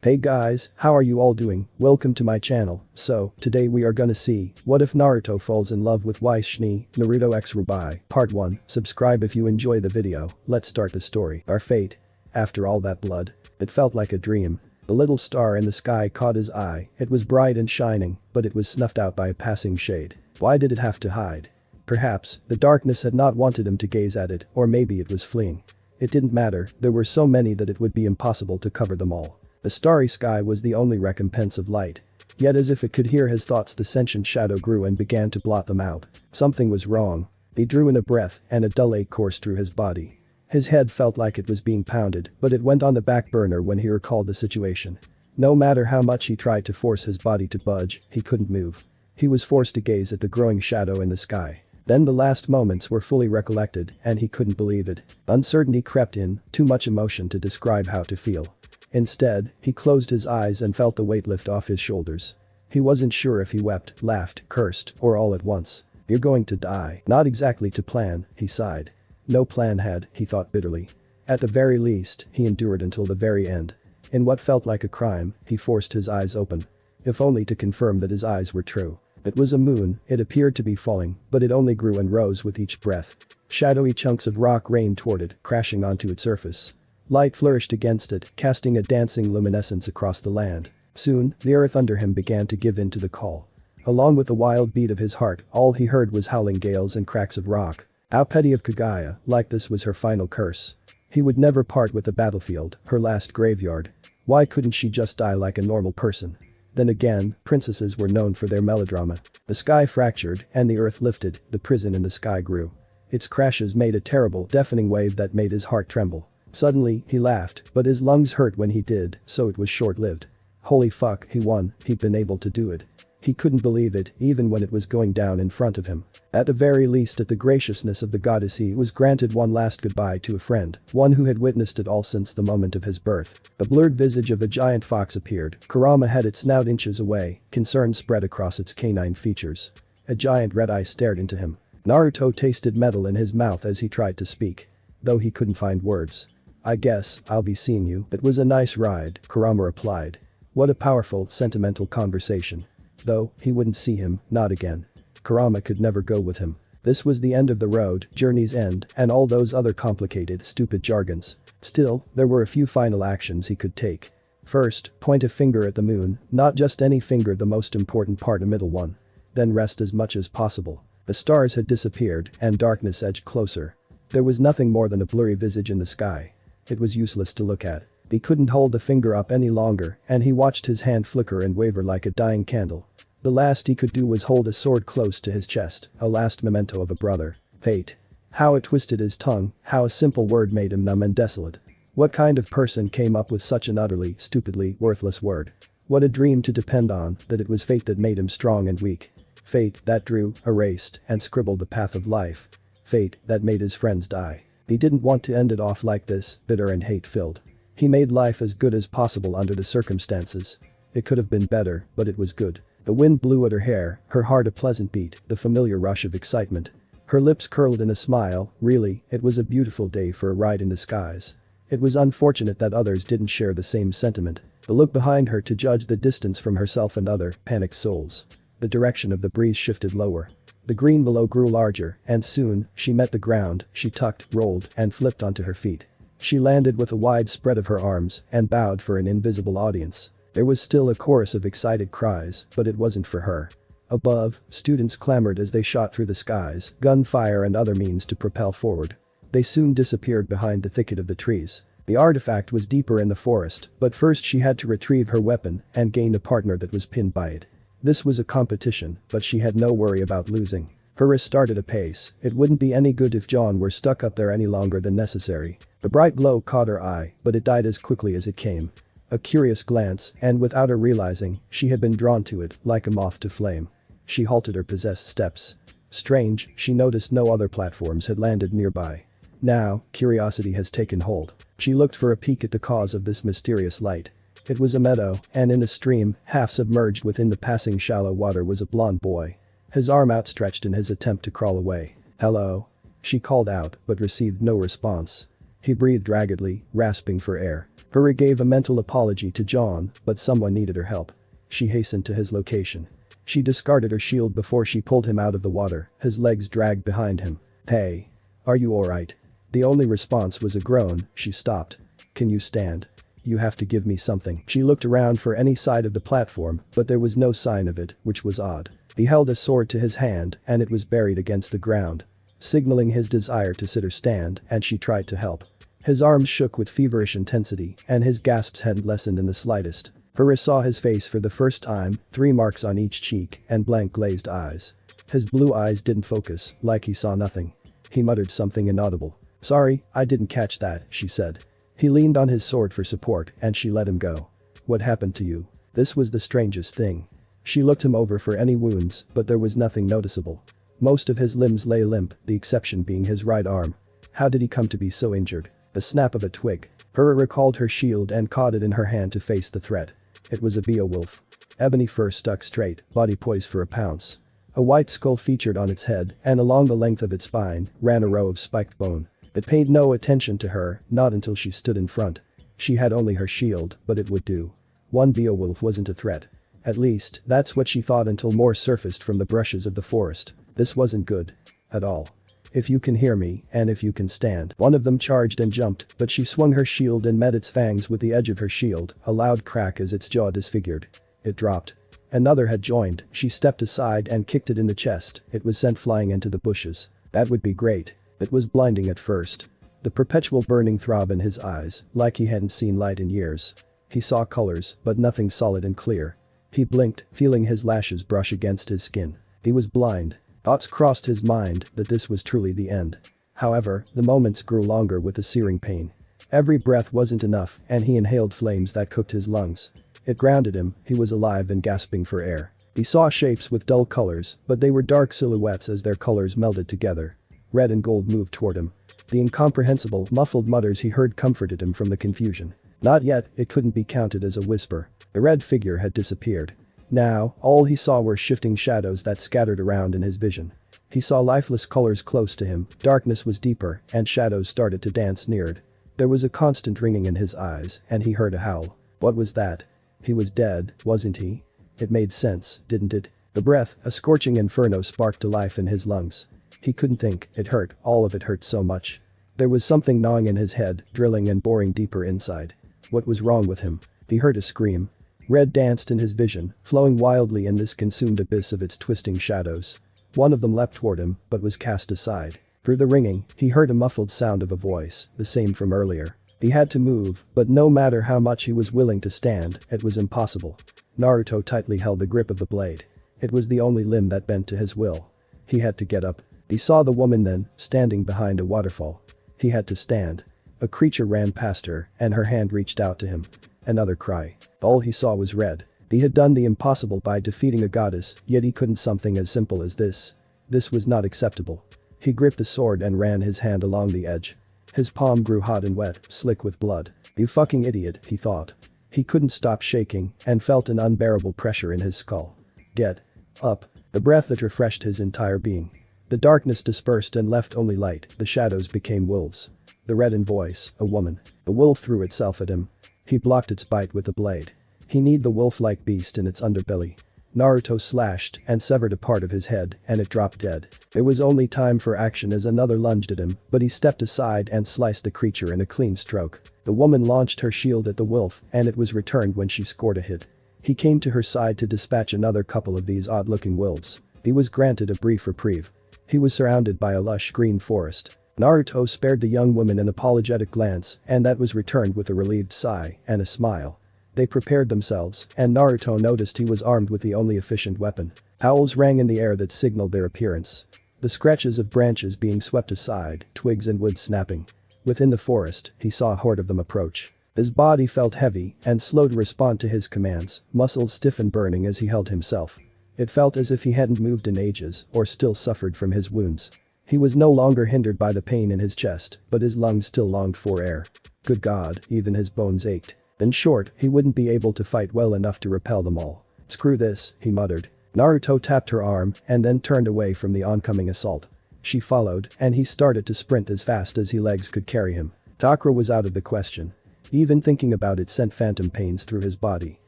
Hey guys, how are you all doing? Welcome to my channel. So, today we are gonna see, what if Naruto falls in love with Weiss Schnee, Naruto X RWBY, Part 1. Subscribe if you enjoy the video. Let's start the story. Our fate. After all that blood. It felt like a dream. The little star in the sky caught his eye. It was bright and shining, but it was snuffed out by a passing shade. Why did it have to hide? Perhaps, the darkness had not wanted him to gaze at it, or maybe it was fleeing. It didn't matter, there were so many that it would be impossible to cover them all. The starry sky was the only recompense of light. Yet as if it could hear his thoughts, the sentient shadow grew and began to blot them out. Something was wrong. He drew in a breath and a dull ache coursed through his body. His head felt like it was being pounded, but it went on the back burner when he recalled the situation. No matter how much he tried to force his body to budge, he couldn't move. He was forced to gaze at the growing shadow in the sky. Then the last moments were fully recollected and he couldn't believe it. Uncertainty crept in, too much emotion to describe how to feel. Instead, he closed his eyes and felt the weight lift off his shoulders. He wasn't sure if he wept, laughed, cursed, or all at once. You're going to die. Not exactly to plan, he sighed. No plan had, he thought bitterly. At the very least, he endured until the very end. In what felt like a crime, he forced his eyes open. If only to confirm that his eyes were true. It was a moon, it appeared to be falling, but it only grew and rose with each breath. Shadowy chunks of rock rained toward it, crashing onto its surface. Light flourished against it, casting a dancing luminescence across the land. Soon, the earth under him began to give in to the call. Along with the wild beat of his heart, all he heard was howling gales and cracks of rock. How petty of Kaguya, like this was her final curse. He would never part with the battlefield, her last graveyard. Why couldn't she just die like a normal person? Then again, princesses were known for their melodrama. The sky fractured and the earth lifted, the prison in the sky grew. Its crashes made a terrible, deafening wave that made his heart tremble. Suddenly, he laughed, but his lungs hurt when he did, so it was short-lived. Holy fuck, he won, he'd been able to do it. He couldn't believe it, even when it was going down in front of him. At the very least, at the graciousness of the goddess, he was granted one last goodbye to a friend, one who had witnessed it all since the moment of his birth. The blurred visage of a giant fox appeared. Kurama had its snout inches away, concern spread across its canine features. A giant red eye stared into him. Naruto tasted metal in his mouth as he tried to speak. Though he couldn't find words. I guess, I'll be seeing you. It was a nice ride, Kurama replied. What a powerful, sentimental conversation. Though, he wouldn't see him, not again. Kurama could never go with him. This was the end of the road, journey's end, and all those other complicated, stupid jargons. Still, there were a few final actions he could take. First, point a finger at the moon, not just any finger, the most important part, a middle one. Then rest as much as possible. The stars had disappeared and darkness edged closer. There was nothing more than a blurry visage in the sky. It was useless to look at. He couldn't hold the finger up any longer and he watched his hand flicker and waver like a dying candle. The last he could do was hold a sword close to his chest, a last memento of a brother. Fate. How it twisted his tongue, how a simple word made him numb and desolate. What kind of person came up with such an utterly, stupidly worthless word? What a dream to depend on, that it was fate that made him strong and weak. Fate that drew, erased, and scribbled the path of life. Fate that made his friends die. He didn't want to end it off like this, bitter and hate-filled. He made life as good as possible under the circumstances. It could have been better, but it was good. The wind blew at her hair, her heart a pleasant beat, the familiar rush of excitement. Her lips curled in a smile. Really, it was a beautiful day for a ride in the skies. It was unfortunate that others didn't share the same sentiment. The look behind her to judge the distance from herself and other panicked souls. The direction of the breeze shifted lower. The green below grew larger, and soon, she met the ground. She tucked, rolled, and flipped onto her feet. She landed with a wide spread of her arms and bowed for an invisible audience. There was still a chorus of excited cries, but it wasn't for her. Above, students clamored as they shot through the skies, gunfire and other means to propel forward. They soon disappeared behind the thicket of the trees. The artifact was deeper in the forest, but first she had to retrieve her weapon and gain a partner that was pinned by it. This was a competition, but she had no worry about losing. Her wrist started a pace. It wouldn't be any good if John were stuck up there any longer than necessary. The bright glow caught her eye, but it died as quickly as it came. A curious glance, and without her realizing, she had been drawn to it, like a moth to flame. She halted her possessed steps. Strange, she noticed no other platforms had landed nearby. Now, curiosity has taken hold. She looked for a peek at the cause of this mysterious light. It was a meadow, and in a stream, half submerged within the passing shallow water, was a blond boy. His arm outstretched in his attempt to crawl away. Hello? She called out, but received no response. He breathed raggedly, rasping for air. Hura gave a mental apology to John, but someone needed her help. She hastened to his location. She discarded her shield before she pulled him out of the water, his legs dragged behind him. "Hey. Are you alright?" The only response was a groan. She stopped. "Can you stand? You have to give me something." She looked around for any side of the platform, but there was no sign of it, which was odd. He held a sword to his hand, and it was buried against the ground, signaling his desire to sit or stand, and she tried to help. His arms shook with feverish intensity, and his gasps hadn't lessened in the slightest. Hura saw his face for the first time, 3 marks on each cheek, and blank glazed eyes. His blue eyes didn't focus, like he saw nothing. He muttered something inaudible. "Sorry, I didn't catch that," she said. He leaned on his sword for support, and she let him go. "What happened to you?" This was the strangest thing. She looked him over for any wounds, but there was nothing noticeable. Most of his limbs lay limp, the exception being his right arm. How did he come to be so injured? The snap of a twig. Hura recalled her shield and caught it in her hand to face the threat. It was a Beowulf. Ebony fur stuck straight, body poised for a pounce. A white skull featured on its head, and along the length of its spine ran a row of spiked bone. It paid no attention to her, not until she stood in front. She had only her shield, but it would do. One Beowulf wasn't a threat. At least, that's what she thought until more surfaced from the brushes of the forest. This wasn't good. At all. "If you can hear me, and if you can stand." One of them charged and jumped, but she swung her shield and met its fangs with the edge of her shield, a loud crack as its jaw disfigured. It dropped. Another had joined. She stepped aside and kicked it in the chest. It was sent flying into the bushes. That would be great. It was blinding at first. The perpetual burning throb in his eyes, like he hadn't seen light in years. He saw colors, but nothing solid and clear. He blinked, feeling his lashes brush against his skin. He was blind. Thoughts crossed his mind that this was truly the end. However, the moments grew longer with the searing pain. Every breath wasn't enough, and he inhaled flames that cooked his lungs. It grounded him. He was alive and gasping for air. He saw shapes with dull colors, but they were dark silhouettes as their colors melded together. Red and gold moved toward him. The incomprehensible, muffled mutters he heard comforted him from the confusion. Not yet, it couldn't be counted as a whisper. The red figure had disappeared. Now, all he saw were shifting shadows that scattered around in his vision. He saw lifeless colors close to him, darkness was deeper, and shadows started to dance neared. There was a constant ringing in his eyes, and he heard a howl. What was that? He was dead, wasn't he? It made sense, didn't it? The breath, a scorching inferno, sparked to life in his lungs. He couldn't think, it hurt, all of it hurt so much. There was something gnawing in his head, drilling and boring deeper inside. What was wrong with him? He heard a scream. Red danced in his vision, flowing wildly in this consumed abyss of its twisting shadows. One of them leapt toward him, but was cast aside. Through the ringing, he heard a muffled sound of a voice, the same from earlier. He had to move, but no matter how much he was willing to stand, it was impossible. Naruto tightly held the grip of the blade. It was the only limb that bent to his will. He had to get up. He saw the woman then, standing behind a waterfall. He had to stand. A creature ran past her, and her hand reached out to him. Another cry. All he saw was red. He had done the impossible by defeating a goddess, yet he couldn't something as simple as this. This was not acceptable. He gripped the sword and ran his hand along the edge. His palm grew hot and wet, slick with blood. "You fucking idiot," he thought. He couldn't stop shaking and felt an unbearable pressure in his skull. "Get up." The breath that refreshed his entire being. The darkness dispersed and left only light. The shadows became wolves. The reddened voice, a woman. The wolf threw itself at him. He blocked its bite with the blade. He kneed the wolf-like beast in its underbelly. Naruto slashed and severed a part of his head, and it dropped dead. There was only time for action as another lunged at him, but he stepped aside and sliced the creature in a clean stroke. The woman launched her shield at the wolf, and it was returned when she scored a hit. He came to her side to dispatch another couple of these odd-looking wolves. He was granted a brief reprieve. He was surrounded by a lush green forest. Naruto spared the young woman an apologetic glance, and that was returned with a relieved sigh and a smile. They prepared themselves, and Naruto noticed he was armed with the only efficient weapon. Howls rang in the air that signaled their appearance. The scratches of branches being swept aside, twigs and wood snapping. Within the forest, he saw a horde of them approach. His body felt heavy and slow to respond to his commands, muscles stiff and burning as he held himself. It felt as if he hadn't moved in ages or still suffered from his wounds. He was no longer hindered by the pain in his chest, but his lungs still longed for air. Good God, even his bones ached. In short, he wouldn't be able to fight well enough to repel them all. "Screw this," he muttered. Naruto tapped her arm and then turned away from the oncoming assault. She followed, and he started to sprint as fast as his legs could carry him. Chakra was out of the question. Even thinking about it sent phantom pains through his body.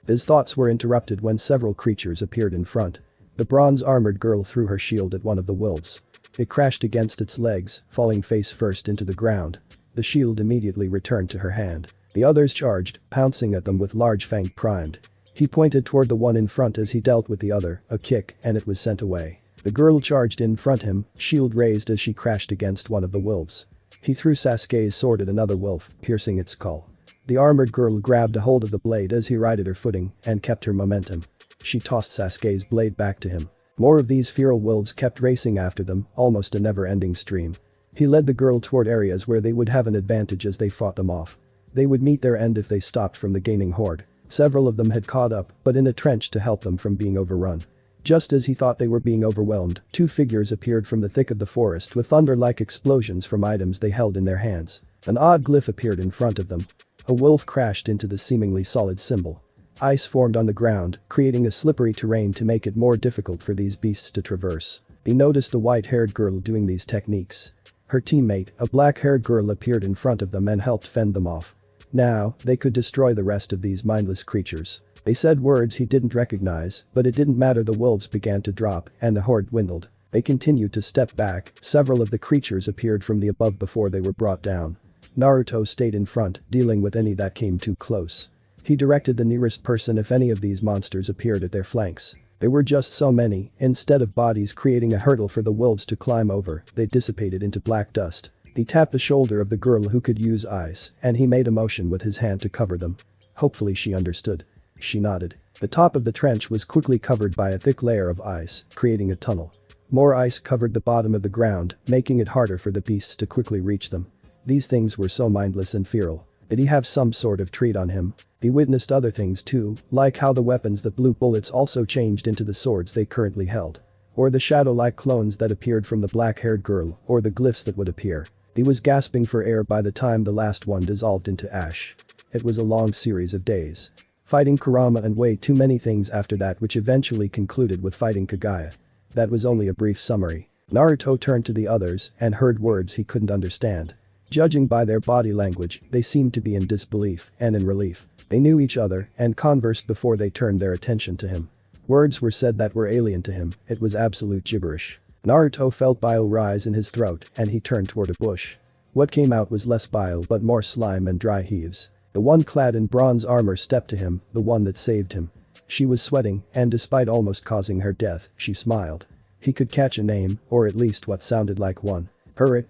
His thoughts were interrupted when several creatures appeared in front. The bronze-armored girl threw her shield at one of the wolves. It crashed against its legs, falling face first into the ground. The shield immediately returned to her hand. The others charged, pouncing at them with large fang primed. He pointed toward the one in front as he dealt with the other, a kick, and it was sent away. The girl charged in front him, shield raised as she crashed against one of the wolves. He threw Sasuke's sword at another wolf, piercing its skull. The armored girl grabbed a hold of the blade as he righted her footing and kept her momentum. She tossed Sasuke's blade back to him. More of these feral wolves kept racing after them, almost a never-ending stream. He led the girl toward areas where they would have an advantage as they fought them off. They would meet their end if they stopped from the gaining horde. Several of them had caught up, but in a trench to help them from being overrun. Just as he thought they were being overwhelmed, two figures appeared from the thick of the forest with thunder-like explosions from items they held in their hands. An odd glyph appeared in front of them. A wolf crashed into the seemingly solid symbol. Ice formed on the ground, creating a slippery terrain to make it more difficult for these beasts to traverse. He noticed the white-haired girl doing these techniques. Her teammate, a black-haired girl, appeared in front of them and helped fend them off. Now, they could destroy the rest of these mindless creatures. They said words he didn't recognize, but it didn't matter. The wolves began to drop, and the horde dwindled. They continued to step back. Several of the creatures appeared from the above before they were brought down. Naruto stayed in front, dealing with any that came too close. He directed the nearest person if any of these monsters appeared at their flanks. There were just so many, instead of bodies creating a hurdle for the wolves to climb over, they dissipated into black dust. He tapped the shoulder of the girl who could use ice, and he made a motion with his hand to cover them. Hopefully she understood. She nodded. The top of the trench was quickly covered by a thick layer of ice, creating a tunnel. More ice covered the bottom of the ground, making it harder for the beasts to quickly reach them. These things were so mindless and feral. Did he have some sort of treat on him? He witnessed other things too, like how the weapons that blew bullets also changed into the swords they currently held. Or the shadow-like clones that appeared from the black-haired girl, or the glyphs that would appear. He was gasping for air by the time the last one dissolved into ash. It was a long series of days. Fighting Kurama and way too many things after that, which eventually concluded with fighting Kagaya. That was only a brief summary. Naruto turned to the others and heard words he couldn't understand. Judging by their body language, they seemed to be in disbelief and in relief. They knew each other and conversed before they turned their attention to him. Words were said that were alien to him. It was absolute gibberish. Naruto felt bile rise in his throat and he turned toward a bush. What came out was less bile but more slime and dry heaves. The one clad in bronze armor stepped to him, the one that saved him. She was sweating, and despite almost causing her death, she smiled. He could catch a name, or at least what sounded like one.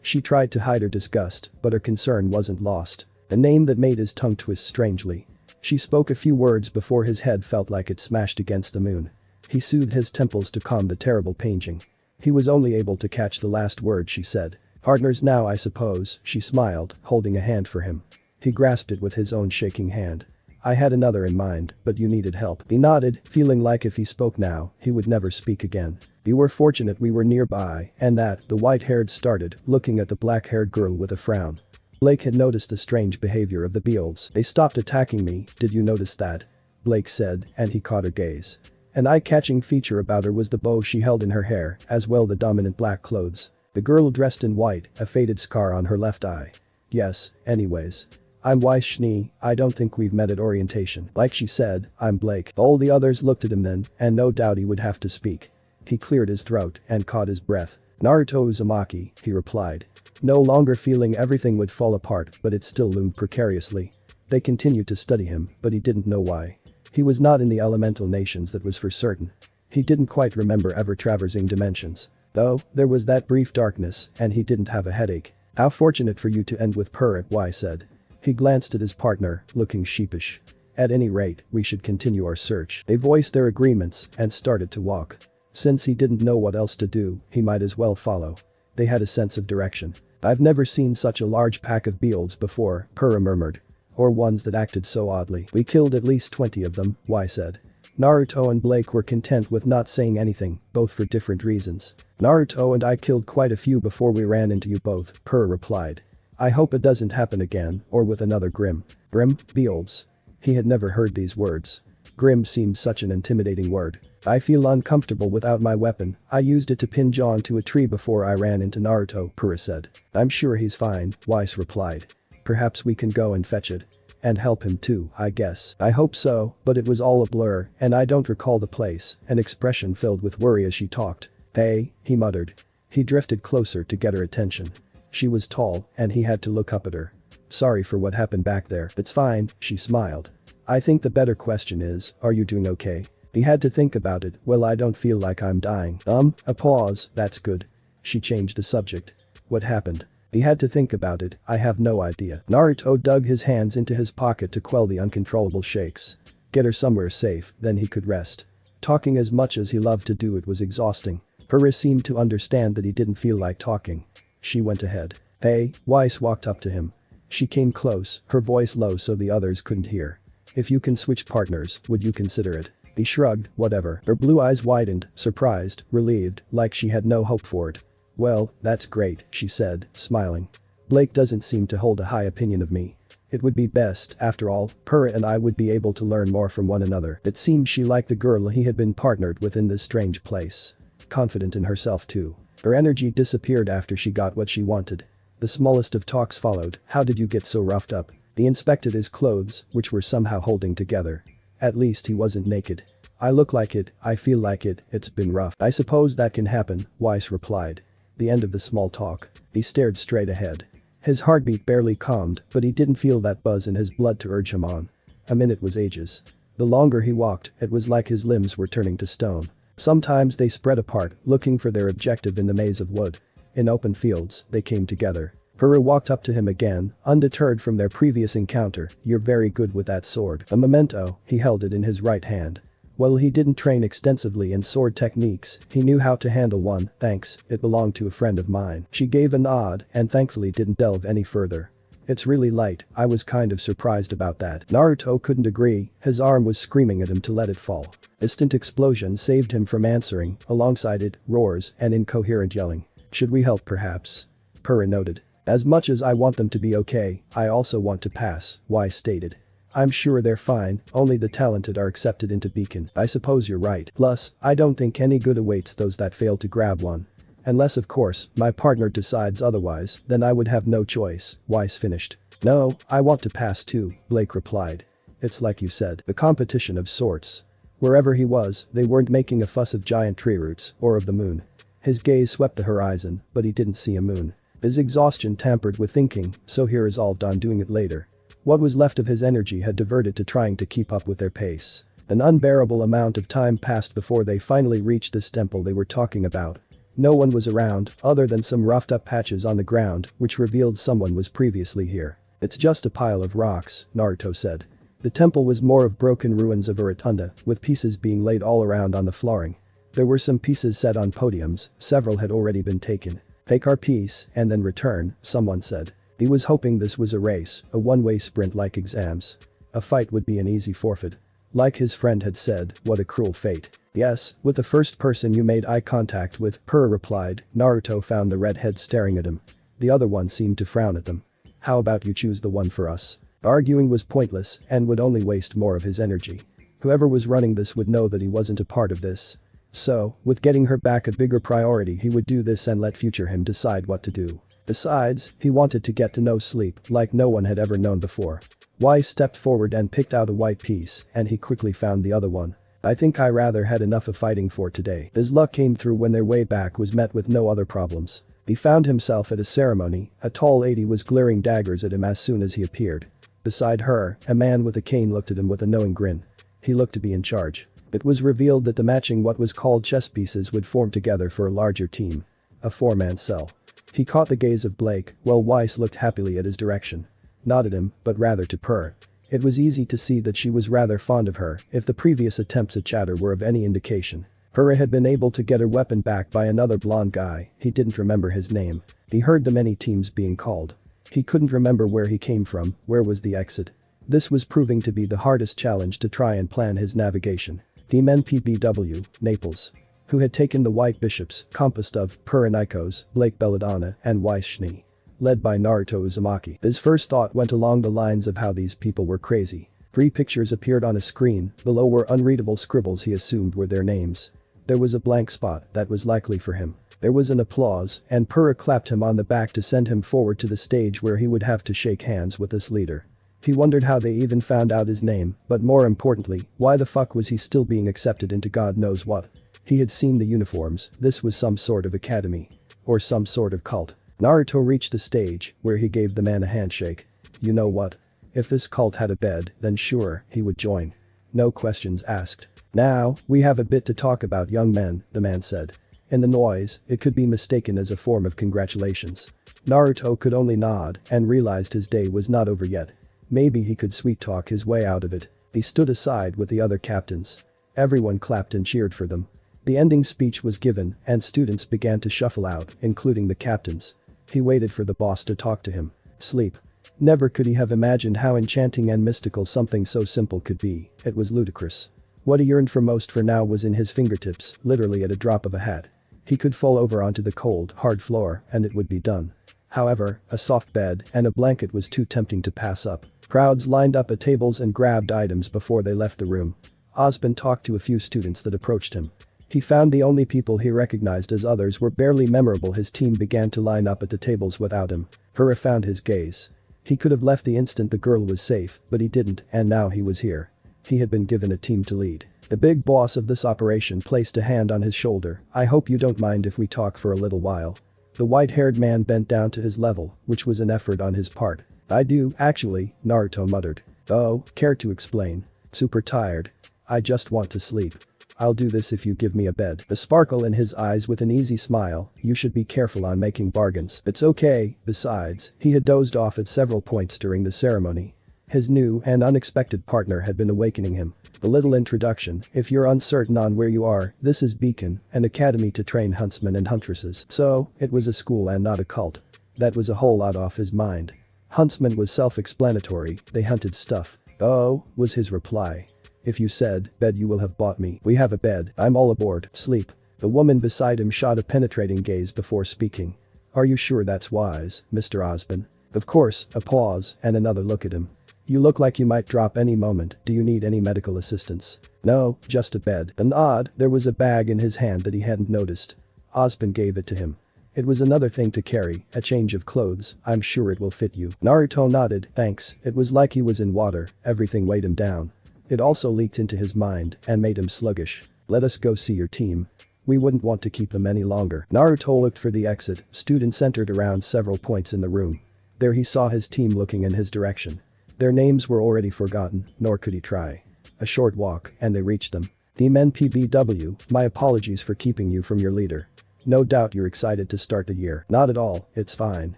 She tried to hide her disgust, but her concern wasn't lost. A name that made his tongue twist strangely. She spoke a few words before his head felt like it smashed against the moon. He soothed his temples to calm the terrible pain. He was only able to catch the last word she said. Partners now, I suppose, she smiled, holding a hand for him. He grasped it with his own shaking hand. I had another in mind, but you needed help. He nodded, feeling like if he spoke now, he would never speak again. You were fortunate we were nearby, and that, the white-haired started, looking at the black-haired girl with a frown. Blake had noticed the strange behavior of the Beals. They stopped attacking me, did you notice that? Blake said, and he caught her gaze. An eye-catching feature about her was the bow she held in her hair, as well the dominant black clothes. The girl dressed in white, a faded scar on her left eye. Yes, anyways. I'm Weiss Schnee, I don't think we've met at orientation. Like she said, I'm Blake. All the others looked at him then, and no doubt he would have to speak. He cleared his throat and caught his breath. Naruto Uzumaki, he replied. No longer feeling everything would fall apart, but it still loomed precariously. They continued to study him, but he didn't know why. He was not in the elemental nations, that was for certain. He didn't quite remember ever traversing dimensions. Though, there was that brief darkness, and he didn't have a headache. How fortunate for you to end with her, Y said. He glanced at his partner, looking sheepish. At any rate, we should continue our search. They voiced their agreements and started to walk. Since he didn't know what else to do, he might as well follow. They had a sense of direction. I've never seen such a large pack of beals before, Purah murmured. Or ones that acted so oddly. We killed at least 20 of them, Y said. Naruto and Blake were content with not saying anything, both for different reasons. Naruto and I killed quite a few before we ran into you both, Purah replied. I hope it doesn't happen again, or with another Grim. Grim? Beals. He had never heard these words. Grim seemed such an intimidating word. I feel uncomfortable without my weapon, I used it to pin John to a tree before I ran into Naruto, Purah said. I'm sure he's fine, Weiss replied. perhaps we can go and fetch it. And help him too, I guess. I hope so, but it was all a blur, and I don't recall the place, an expression filled with worry as she talked. Hey, he muttered. He drifted closer to get her attention. She was tall, and he had to look up at her. Sorry for what happened back there. It's fine, she smiled. I think the better question is, are you doing okay? He had to think about it. Well, I don't feel like I'm dying. A pause, that's good. She changed the subject. What happened? He had to think about it. I have no idea. Naruto dug his hands into his pocket to quell the uncontrollable shakes. Get her somewhere safe, then he could rest. Talking as much as he loved to do it was exhausting. Paris seemed to understand that he didn't feel like talking. She went ahead. Hey, Weiss walked up to him. She came close, her voice low so the others couldn't hear. If you can switch partners, would you consider it? He shrugged, whatever. Her blue eyes widened, surprised, relieved, like she had no hope for it. Well, that's great, she said, smiling. Blake doesn't seem to hold a high opinion of me. It would be best, after all, Purah and I would be able to learn more from one another. It seemed she liked the girl he had been partnered with in this strange place. Confident in herself too. Her energy disappeared after she got what she wanted. The smallest of talks followed. How did you get so roughed up? He inspected his clothes, which were somehow holding together. At least he wasn't naked. I look like it, I feel like it, it's been rough. I suppose that can happen, Weiss replied. The end of the small talk. He stared straight ahead. His heartbeat barely calmed, but he didn't feel that buzz in his blood to urge him on. A minute was ages. The longer he walked, it was like his limbs were turning to stone. Sometimes they spread apart, looking for their objective in the maze of wood. In open fields, they came together. Purah walked up to him again, undeterred from their previous encounter. You're very good with that sword. A memento, he held it in his right hand. While he didn't train extensively in sword techniques, he knew how to handle one. Thanks, it belonged to a friend of mine. She gave a nod and thankfully didn't delve any further. It's really light, I was kind of surprised about that. Naruto couldn't agree, his arm was screaming at him to let it fall. Distant explosion saved him from answering, alongside it, roars and incoherent yelling. Should we help perhaps? Purah noted. As much as I want them to be okay, I also want to pass, Weiss stated. I'm sure they're fine, only the talented are accepted into Beacon. I suppose you're right. Plus, I don't think any good awaits those that fail to grab one. Unless of course, my partner decides otherwise, then I would have no choice, Weiss finished. No, I want to pass too, Blake replied. It's like you said, a competition of sorts. Wherever he was, they weren't making a fuss of giant tree roots or of the moon. His gaze swept the horizon, but he didn't see a moon. His exhaustion tampered with thinking, so here is all done doing it later. What was left of his energy had diverted to trying to keep up with their pace. An unbearable amount of time passed before they finally reached this temple they were talking about. No one was around, other than some roughed up patches on the ground, which revealed someone was previously here. It's just a pile of rocks, Naruto said. The temple was more of broken ruins of a rotunda, with pieces being laid all around on the flooring. There were some pieces set on podiums, several had already been taken. Take our piece, and then return, someone said. He was hoping this was a race, a one-way sprint like exams. A fight would be an easy forfeit. Like his friend had said, what a cruel fate. Yes, with the first person you made eye contact with, Purah replied. Naruto found the redhead staring at him. The other one seemed to frown at them. How about you choose the one for us? Arguing was pointless and would only waste more of his energy. Whoever was running this would know that he wasn't a part of this. So, with getting her back a bigger priority, he would do this and let future him decide what to do. Besides, he wanted to get to know sleep like no one had ever known before. Weiss stepped forward and picked out a white piece, and he quickly found the other one. I think I rather had enough of fighting for today. His luck came through when their way back was met with no other problems. He found himself at a ceremony, a tall lady was glaring daggers at him as soon as he appeared. Beside her, a man with a cane looked at him with a knowing grin. He looked to be in charge. It was revealed that the matching what was called chess pieces would form together for a larger team. A four-man cell. He caught the gaze of Blake, while Weiss looked happily at his direction. Not at him, but rather to Purah. It was easy to see that she was rather fond of her, if the previous attempts at chatter were of any indication. Purah had been able to get her weapon back by another blonde guy, he didn't remember his name. He heard the many teams being called. He couldn't remember where he came from, where was the exit. This was proving to be the hardest challenge to try and plan his navigation. Team NPBW, Naples. Who had taken the White Bishops, composed of Purah Nikos, Blake Belladonna, and Weiss Schnee. Led by Naruto Uzumaki. His first thought went along the lines of how these people were crazy. 3 pictures appeared on a screen, below were unreadable scribbles he assumed were their names. There was a blank spot that was likely for him. There was an applause, and Pura clapped him on the back to send him forward to the stage where he would have to shake hands with this leader. He wondered how they even found out his name, but more importantly, why the fuck was he still being accepted into God knows what. He had seen the uniforms, this was some sort of academy. Or some sort of cult. Naruto reached the stage, where he gave the man a handshake. You know what? If this cult had a bed, then sure, he would join. No questions asked. Now, we have a bit to talk about, young men, the man said. In the noise, it could be mistaken as a form of congratulations. Naruto could only nod and realized his day was not over yet. Maybe he could sweet-talk his way out of it. He stood aside with the other captains. Everyone clapped and cheered for them. The ending speech was given and students began to shuffle out, including the captains. He waited for the boss to talk to him. Sleep. Never could he have imagined how enchanting and mystical something so simple could be. It was ludicrous. What he yearned for most for now was in his fingertips, literally at a drop of a hat. He could fall over onto the cold, hard floor and it would be done. However, a soft bed and a blanket was too tempting to pass up. Crowds lined up at tables and grabbed items before they left the room. Osborne talked to a few students that approached him. He found the only people he recognized as others were barely memorable. His team began to line up at the tables without him. Pura found his gaze. He could have left the instant the girl was safe, but he didn't, and now he was here. He had been given a team to lead. The big boss of this operation placed a hand on his shoulder. I hope you don't mind if we talk for a little while. The white-haired man bent down to his level, which was an effort on his part. I do, actually, Naruto muttered. Oh, care to explain? Super tired. I just want to sleep. I'll do this if you give me a bed. The sparkle in his eyes with an easy smile. You should be careful on making bargains. It's okay, besides, he had dozed off at several points during the ceremony. His new and unexpected partner had been awakening him. A little introduction, if you're uncertain on where you are, this is Beacon, an academy to train huntsmen and huntresses. So, it was a school and not a cult. That was a whole lot off his mind. Huntsman was self-explanatory, they hunted stuff. Oh, was his reply. If you said, bed you will have bought me. We have a bed, I'm all aboard, sleep. The woman beside him shot a penetrating gaze before speaking. Are you sure that's wise, Mr. Osborne? Of course, a pause and another look at him. You look like you might drop any moment, do you need any medical assistance? No, just a bed. A nod, there was a bag in his hand that he hadn't noticed. Osborne gave it to him. It was another thing to carry, a change of clothes, I'm sure it will fit you. Naruto nodded, thanks, it was like he was in water, everything weighed him down. It also leaked into his mind and made him sluggish. Let us go see your team. We wouldn't want to keep them any longer. Naruto looked for the exit, students entered around several points in the room. There he saw his team looking in his direction. Their names were already forgotten, nor could he try. A short walk, and they reached them. Team NPBW, my apologies for keeping you from your leader. No doubt you're excited to start the year. Not at all, it's fine.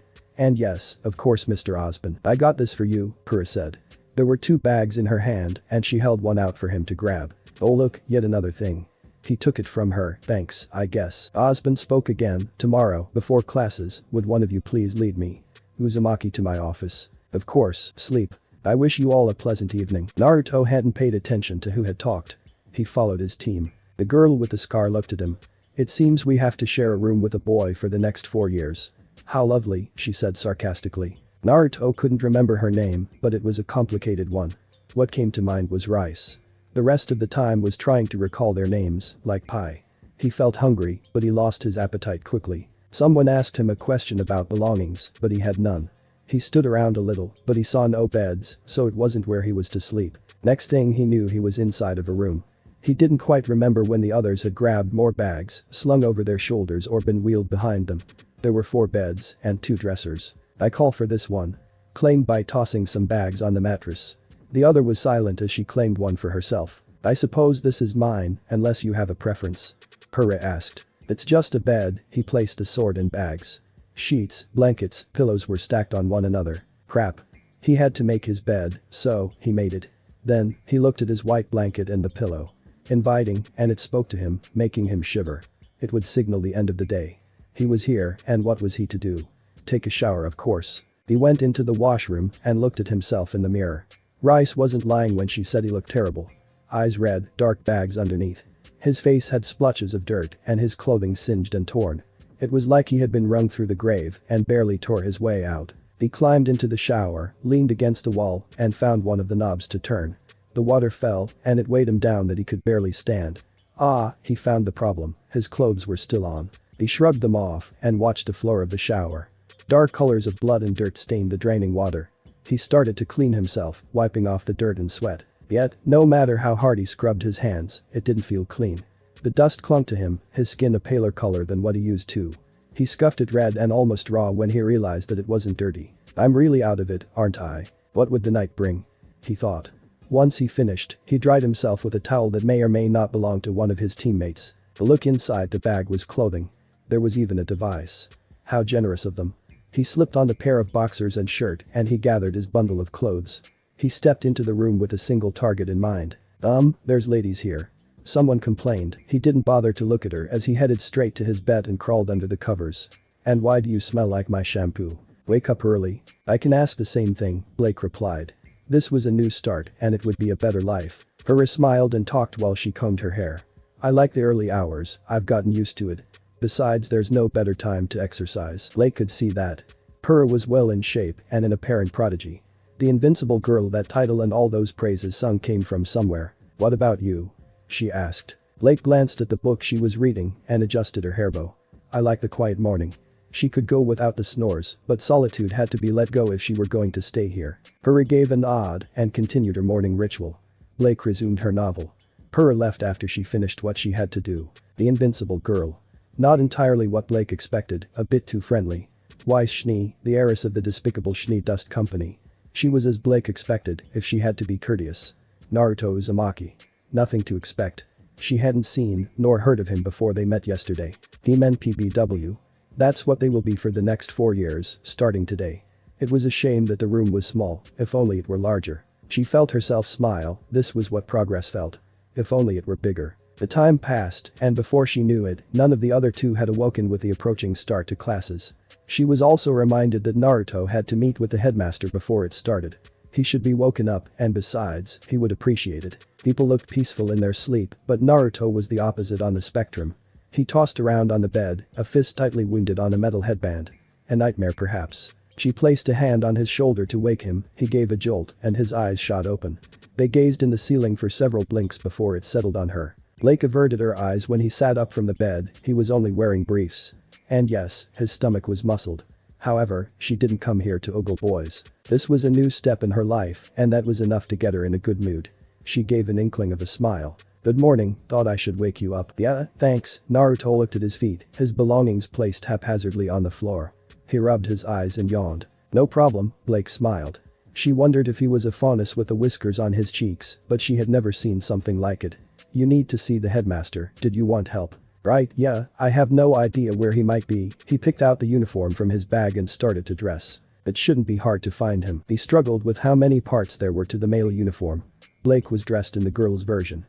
And yes, of course Mr. Osborne. I got this for you, Pura said. There were 2 bags in her hand and she held one out for him to grab. Oh look, yet another thing. He took it from her, thanks, I guess. Osborne spoke again, tomorrow, before classes, would one of you please lead me? Uzumaki to my office. Of course, sleep. I wish you all a pleasant evening. Naruto hadn't paid attention to who had talked. He followed his team. The girl with the scar looked at him. It seems we have to share a room with a boy for the next 4 years. How lovely, she said sarcastically. Naruto couldn't remember her name, but it was a complicated one. What came to mind was rice. The rest of the time was trying to recall their names, like pie. He felt hungry, but he lost his appetite quickly. Someone asked him a question about belongings, but he had none. He stood around a little, but he saw no beds, so it wasn't where he was to sleep. Next thing he knew he was inside of a room. He didn't quite remember when the others had grabbed more bags, slung over their shoulders or been wheeled behind them. There were 4 beds and 2 dressers. I call for this one. Claimed by tossing some bags on the mattress. The other was silent as she claimed one for herself. I suppose this is mine, unless you have a preference. Pura asked. It's just a bed, he placed the sword in bags. Sheets, blankets, pillows were stacked on one another. Crap. He had to make his bed, so he made it. Then, he looked at his white blanket and the pillow. Inviting, and it spoke to him, making him shiver. It would signal the end of the day. He was here, and what was he to do? Take a shower, of course. He went into the washroom and looked at himself in the mirror. Rice wasn't lying when she said he looked terrible. Eyes red, dark bags underneath. His face had splotches of dirt and his clothing singed and torn. It was like he had been wrung through the grave and barely tore his way out. He climbed into the shower, leaned against the wall, and found one of the knobs to turn. The water fell, and it weighed him down that he could barely stand. Ah, he found the problem, his clothes were still on. He shrugged them off and watched the floor of the shower. Dark colors of blood and dirt stained the draining water. He started to clean himself, wiping off the dirt and sweat. Yet, no matter how hard he scrubbed his hands, it didn't feel clean. The dust clung to him, his skin a paler color than what he used to. He scuffed it red and almost raw when he realized that it wasn't dirty. I'm really out of it, aren't I? What would the night bring? He thought. Once he finished, he dried himself with a towel that may or may not belong to one of his teammates. The look inside the bag was clothing. There was even a device. How generous of them. He slipped on the pair of boxers and shirt and he gathered his bundle of clothes. He stepped into the room with a single target in mind. There's ladies here. Someone complained. He didn't bother to look at her as he headed straight to his bed and crawled under the covers. And why do you smell like my shampoo? Wake up early. I can ask the same thing, Blake replied. This was a new start and it would be a better life. Purah smiled and talked while she combed her hair. I like the early hours, I've gotten used to it. Besides, there's no better time to exercise. Blake could see that. Purah was well in shape and an apparent prodigy. The invincible girl, that title and all those praises sung came from somewhere. What about you? She asked. Blake glanced at the book she was reading and adjusted her hairbow. I like the quiet morning. She could go without the snores, but solitude had to be let go if she were going to stay here. Purah gave a nod and continued her morning ritual. Blake resumed her novel. Purah left after she finished what she had to do. The invincible girl. Not entirely what Blake expected, a bit too friendly. Weiss Schnee, the heiress of the despicable Schnee Dust Company. She was as Blake expected if she had to be courteous. Naruto Uzumaki. Nothing to expect. She hadn't seen nor heard of him before they met yesterday. Demon PBW. That's what they will be for the next 4 years, starting today. It was a shame that the room was small, if only it were larger. She felt herself smile, this was what progress felt. If only it were bigger. The time passed, and before she knew it, none of the other two had awoken with the approaching start to classes. She was also reminded that Naruto had to meet with the headmaster before it started. He should be woken up, and besides, he would appreciate it. People looked peaceful in their sleep, but Naruto was the opposite on the spectrum. He tossed around on the bed, a fist tightly wounded on a metal headband. A nightmare perhaps. She placed a hand on his shoulder to wake him, he gave a jolt and his eyes shot open. They gazed in the ceiling for several blinks before it settled on her. Blake averted her eyes when he sat up from the bed, he was only wearing briefs. And yes, his stomach was muscled. However, she didn't come here to ogle boys. This was a new step in her life and that was enough to get her in a good mood. She gave an inkling of a smile. Good morning, thought I should wake you up. Yeah, thanks. Naruto looked at his feet, his belongings placed haphazardly on the floor. He rubbed his eyes and yawned. No problem, Blake smiled. She wondered if he was a faunus with the whiskers on his cheeks, but she had never seen something like it. You need to see the headmaster, did you want help? Right, yeah, I have no idea where he might be. He picked out the uniform from his bag and started to dress. It shouldn't be hard to find him. He struggled with how many parts there were to the male uniform. Blake was dressed in the girl's version.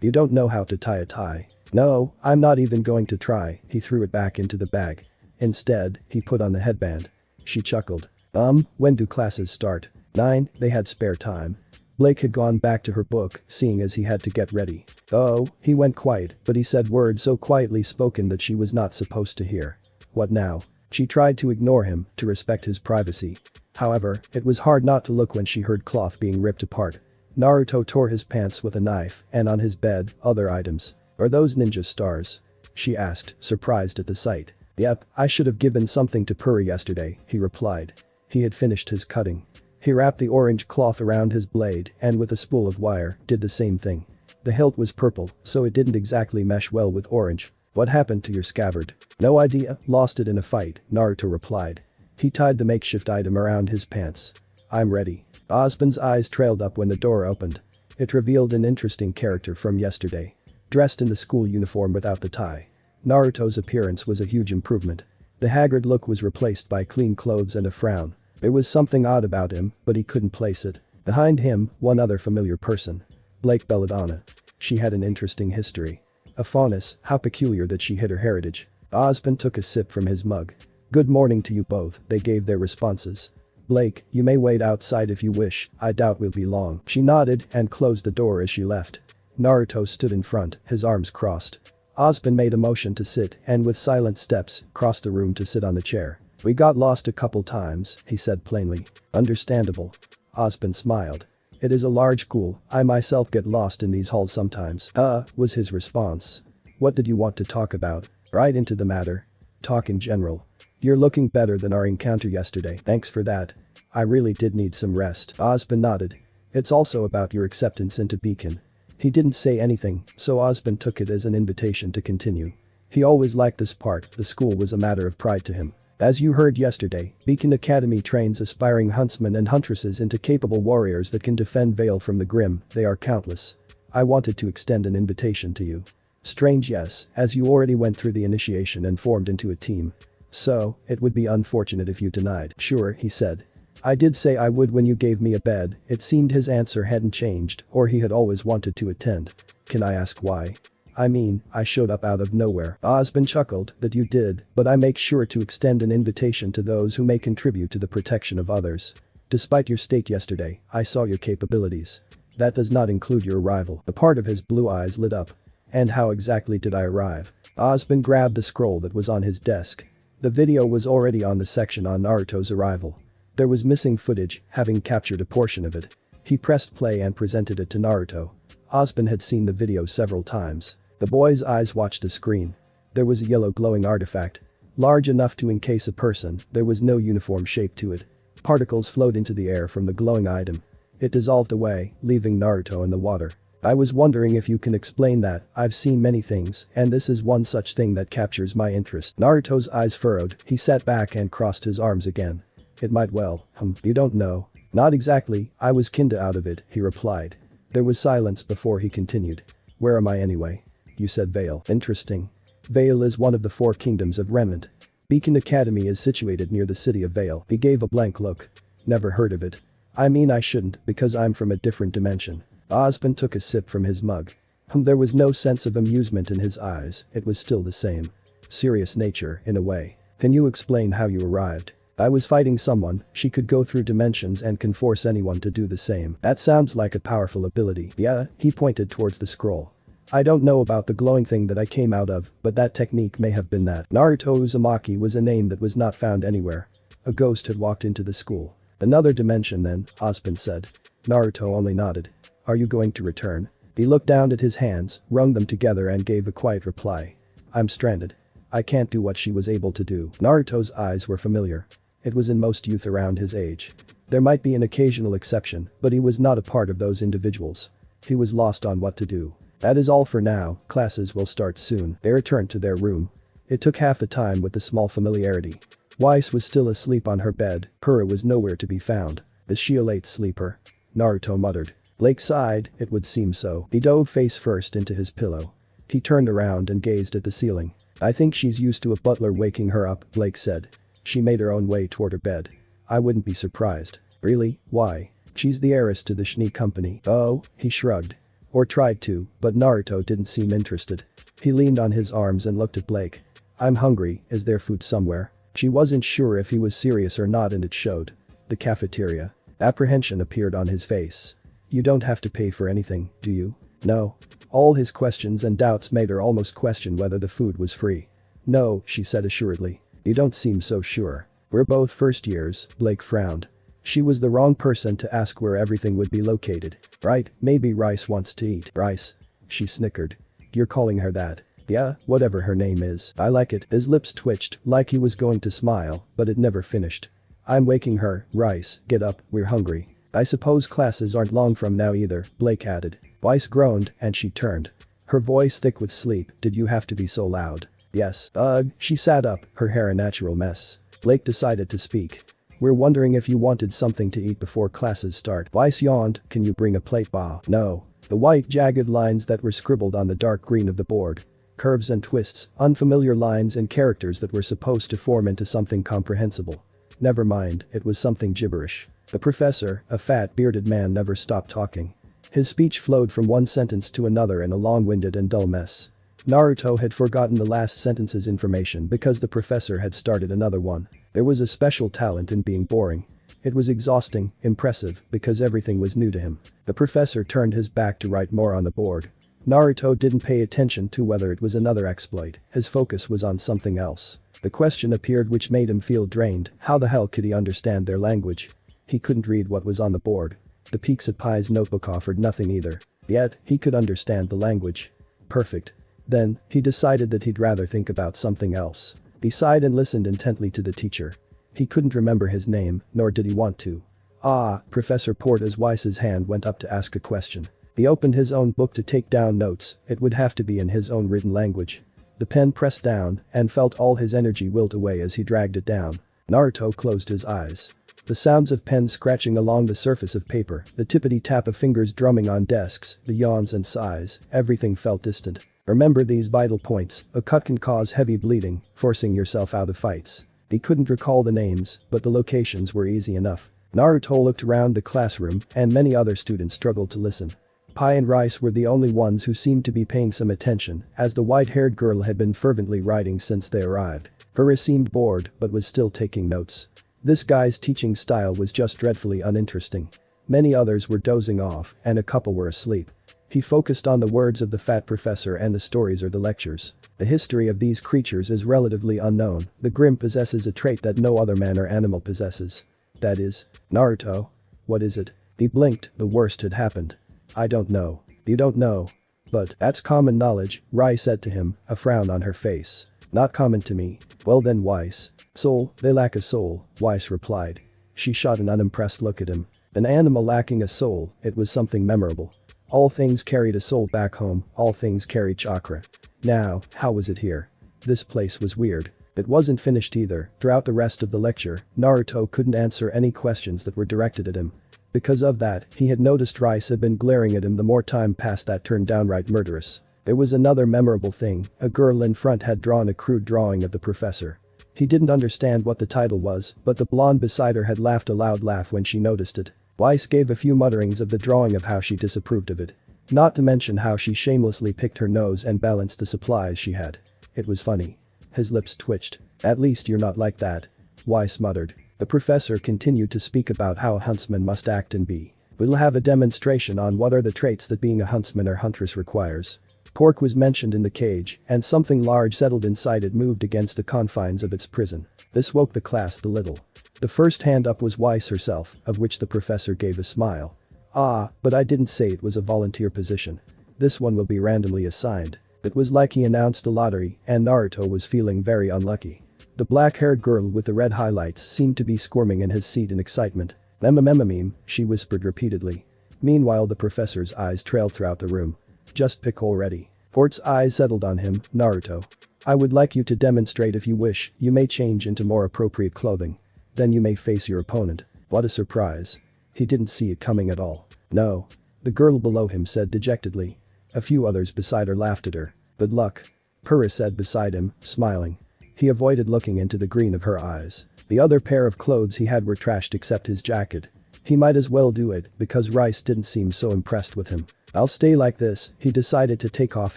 You don't know how to tie a tie. No, I'm not even going to try, he threw it back into the bag. Instead, he put on the headband. She chuckled. When do classes start? 9, they had spare time. Blake had gone back to her book, seeing as he had to get ready. Oh, he went quiet, but he said words so quietly spoken that she was not supposed to hear. What now? She tried to ignore him, to respect his privacy. However, it was hard not to look when she heard cloth being ripped apart. Naruto tore his pants with a knife, and on his bed, other items. Are those ninja stars? She asked, surprised at the sight. Yep, I should have given something to Purah yesterday, he replied. He had finished his cutting. He wrapped the orange cloth around his blade and with a spool of wire, did the same thing. The hilt was purple, so it didn't exactly mesh well with orange. What happened to your scabbard? No idea, lost it in a fight, Naruto replied. He tied the makeshift item around his pants. I'm ready. Osban's eyes trailed up when the door opened. It revealed an interesting character from yesterday. Dressed in the school uniform without the tie. Naruto's appearance was a huge improvement. The haggard look was replaced by clean clothes and a frown. There was something odd about him, but he couldn't place it. Behind him, one other familiar person. Blake Belladonna. She had an interesting history. A faunus, how peculiar that she hid her heritage. Osban took a sip from his mug. Good morning to you both, they gave their responses. Blake, you may wait outside if you wish, I doubt we'll be long. She nodded and closed the door as she left. Naruto stood in front, his arms crossed. Osban made a motion to sit and with silent steps, crossed the room to sit on the chair. We got lost a couple times, he said plainly. Understandable. Osban smiled. It is a large school, I myself get lost in these halls sometimes. Was his response. What did you want to talk about? Right into the matter. Talk in general. You're looking better than our encounter yesterday. Thanks for that. I really did need some rest. Osborne nodded. It's also about your acceptance into Beacon. He didn't say anything, so Osborne took it as an invitation to continue. He always liked this part, the school was a matter of pride to him. As you heard yesterday, Beacon Academy trains aspiring huntsmen and huntresses into capable warriors that can defend Vale from the grim, they are countless. I wanted to extend an invitation to you. Strange, yes, as you already went through the initiation and formed into a team. So, it would be unfortunate if you denied. Sure, he said. I did say I would when you gave me a bed. It seemed his answer hadn't changed, or he had always wanted to attend. Can I ask why? I mean, I showed up out of nowhere. Osborne chuckled, that you did, but I make sure to extend an invitation to those who may contribute to the protection of others. Despite your state yesterday, I saw your capabilities. That does not include your arrival. A part of his blue eyes lit up. And how exactly did I arrive? Osborne grabbed the scroll that was on his desk. The video was already on the section on Naruto's arrival. There was missing footage, having captured a portion of it. He pressed play and presented it to Naruto. Osborne had seen the video several times. The boy's eyes watched the screen. There was a yellow glowing artifact. Large enough to encase a person, there was no uniform shape to it. Particles flowed into the air from the glowing item. It dissolved away, leaving Naruto in the water. I was wondering if you can explain that. I've seen many things, and this is one such thing that captures my interest. Naruto's eyes furrowed, he sat back and crossed his arms again. It might well, you don't know. Not exactly, I was kinda out of it, he replied. There was silence before he continued. Where am I anyway? You said Vale. Interesting. Vale is one of the 4 kingdoms of Remnant. Beacon Academy is situated near the city of Vale. He gave a blank look. Never heard of it. I mean I shouldn't, because I'm from a different dimension. Osborne took a sip from his mug. There was no sense of amusement in his eyes, it was still the same. Serious nature, in a way. Can you explain how you arrived? I was fighting someone, she could go through dimensions and can force anyone to do the same. That sounds like a powerful ability. Yeah, he pointed towards the scroll. I don't know about the glowing thing that I came out of, but that technique may have been that. Naruto Uzumaki was a name that was not found anywhere. A ghost had walked into the school. Another dimension then, Osborne said. Naruto only nodded. Are you going to return? He looked down at his hands, wrung them together and gave a quiet reply. I'm stranded. I can't do what she was able to do. Naruto's eyes were familiar. It was in most youth around his age. There might be an occasional exception, but he was not a part of those individuals. He was lost on what to do. That is all for now, classes will start soon. They returned to their room. It took half the time with the small familiarity. Weiss was still asleep on her bed, Pura was nowhere to be found. Is she a late sleeper? Naruto muttered. Blake sighed, it would seem so. He dove face first into his pillow. He turned around and gazed at the ceiling. I think she's used to a butler waking her up, Blake said. She made her own way toward her bed. I wouldn't be surprised. Really? Why? She's the heiress to the Schnee company. Oh, he shrugged. Or tried to, but Naruto didn't seem interested. He leaned on his arms and looked at Blake. I'm hungry, is there food somewhere? She wasn't sure if he was serious or not and it showed. The cafeteria. Apprehension appeared on his face. You don't have to pay for anything, do you? No. All his questions and doubts made her almost question whether the food was free. No, she said assuredly. You don't seem so sure. We're both first years, Blake frowned. She was the wrong person to ask where everything would be located. Right, maybe Rice wants to eat. Rice. She snickered. You're calling her that. Yeah, whatever her name is. I like it. His lips twitched, like he was going to smile, but it never finished. I'm waking her, Rice, get up, we're hungry. I suppose classes aren't long from now either, Blake added. Weiss groaned, and she turned. Her voice thick with sleep, did you have to be so loud? Yes. Ugh, she sat up, her hair a natural mess. Blake decided to speak. We're wondering if you wanted something to eat before classes start. Weiss yawned, can you bring a plate? Bah. No. The white jagged lines that were scribbled on the dark green of the board. Curves and twists, unfamiliar lines and characters that were supposed to form into something comprehensible. Never mind, it was something gibberish. The professor, a fat bearded man, never stopped talking. His speech flowed from one sentence to another in a long-winded and dull mess. Naruto had forgotten the last sentence's information because the professor had started another one. There was a special talent in being boring. It was exhausting, impressive, because everything was new to him. The professor turned his back to write more on the board. Naruto didn't pay attention to whether it was another exploit, his focus was on something else. The question appeared which made him feel drained, how the hell could he understand their language? He couldn't read what was on the board. The Pizza Pie's notebook offered nothing either. Yet, he could understand the language. Perfect. Then, he decided that he'd rather think about something else. He sighed and listened intently to the teacher. He couldn't remember his name, nor did he want to. "Ah, Professor Port," as Weiss's hand went up to ask a question. He opened his own book to take down notes, it would have to be in his own written language. The pen pressed down and felt all his energy wilt away as he dragged it down. Naruto closed his eyes. The sounds of pens scratching along the surface of paper, the tippity-tap of fingers drumming on desks, the yawns and sighs, everything felt distant. Remember these vital points, a cut can cause heavy bleeding, forcing yourself out of fights. He couldn't recall the names, but the locations were easy enough. Naruto looked around the classroom and many other students struggled to listen. Pai and Rice were the only ones who seemed to be paying some attention, as the white-haired girl had been fervently writing since they arrived. Pura seemed bored but was still taking notes. This guy's teaching style was just dreadfully uninteresting. Many others were dozing off and a couple were asleep. He focused on the words of the fat professor and the stories or the lectures. The history of these creatures is relatively unknown, the Grim possesses a trait that no other man or animal possesses. That is, Naruto. What is it? He blinked, the worst had happened. I don't know. You don't know. But that's common knowledge, Rai said to him, a frown on her face. Not common to me. Well then Weiss. Soul, they lack a soul, Weiss replied. She shot an unimpressed look at him. An animal lacking a soul, it was something memorable. All things carried a soul back home, all things carried chakra. Now, how was it here? This place was weird. It wasn't finished either. Throughout the rest of the lecture, Naruto couldn't answer any questions that were directed at him. Because of that, he had noticed Rice had been glaring at him the more time passed that turned downright murderous. There was another memorable thing, a girl in front had drawn a crude drawing of the professor. He didn't understand what the title was, but the blonde beside her had laughed a loud laugh when she noticed it. Weiss gave a few mutterings of the drawing of how she disapproved of it. Not to mention how she shamelessly picked her nose and balanced the supplies she had. It was funny. His lips twitched. At least you're not like that. Weiss muttered. The professor continued to speak about how a huntsman must act and be. We'll have a demonstration on what are the traits that being a huntsman or huntress requires. Pork was mentioned in the cage, and something large settled inside it moved against the confines of its prison. This woke the class a little. The first hand up was Weiss herself, of which the professor gave a smile. Ah, but I didn't say it was a volunteer position. This one will be randomly assigned. It was like he announced a lottery, and Naruto was feeling very unlucky. The black-haired girl with the red highlights seemed to be squirming in his seat in excitement. "Meme," she whispered repeatedly. Meanwhile the professor's eyes trailed throughout the room. "Just pick already." Port's eyes settled on him, "Naruto. I would like you to demonstrate if you wish, you may change into more appropriate clothing. Then you may face your opponent." What a surprise. He didn't see it coming at all. "No." The girl below him said dejectedly. A few others beside her laughed at her. "Good luck." Pura said beside him, smiling. He avoided looking into the green of her eyes. The other pair of clothes he had were trashed except his jacket. He might as well do it because Rice didn't seem so impressed with him. "I'll stay like this," he decided to take off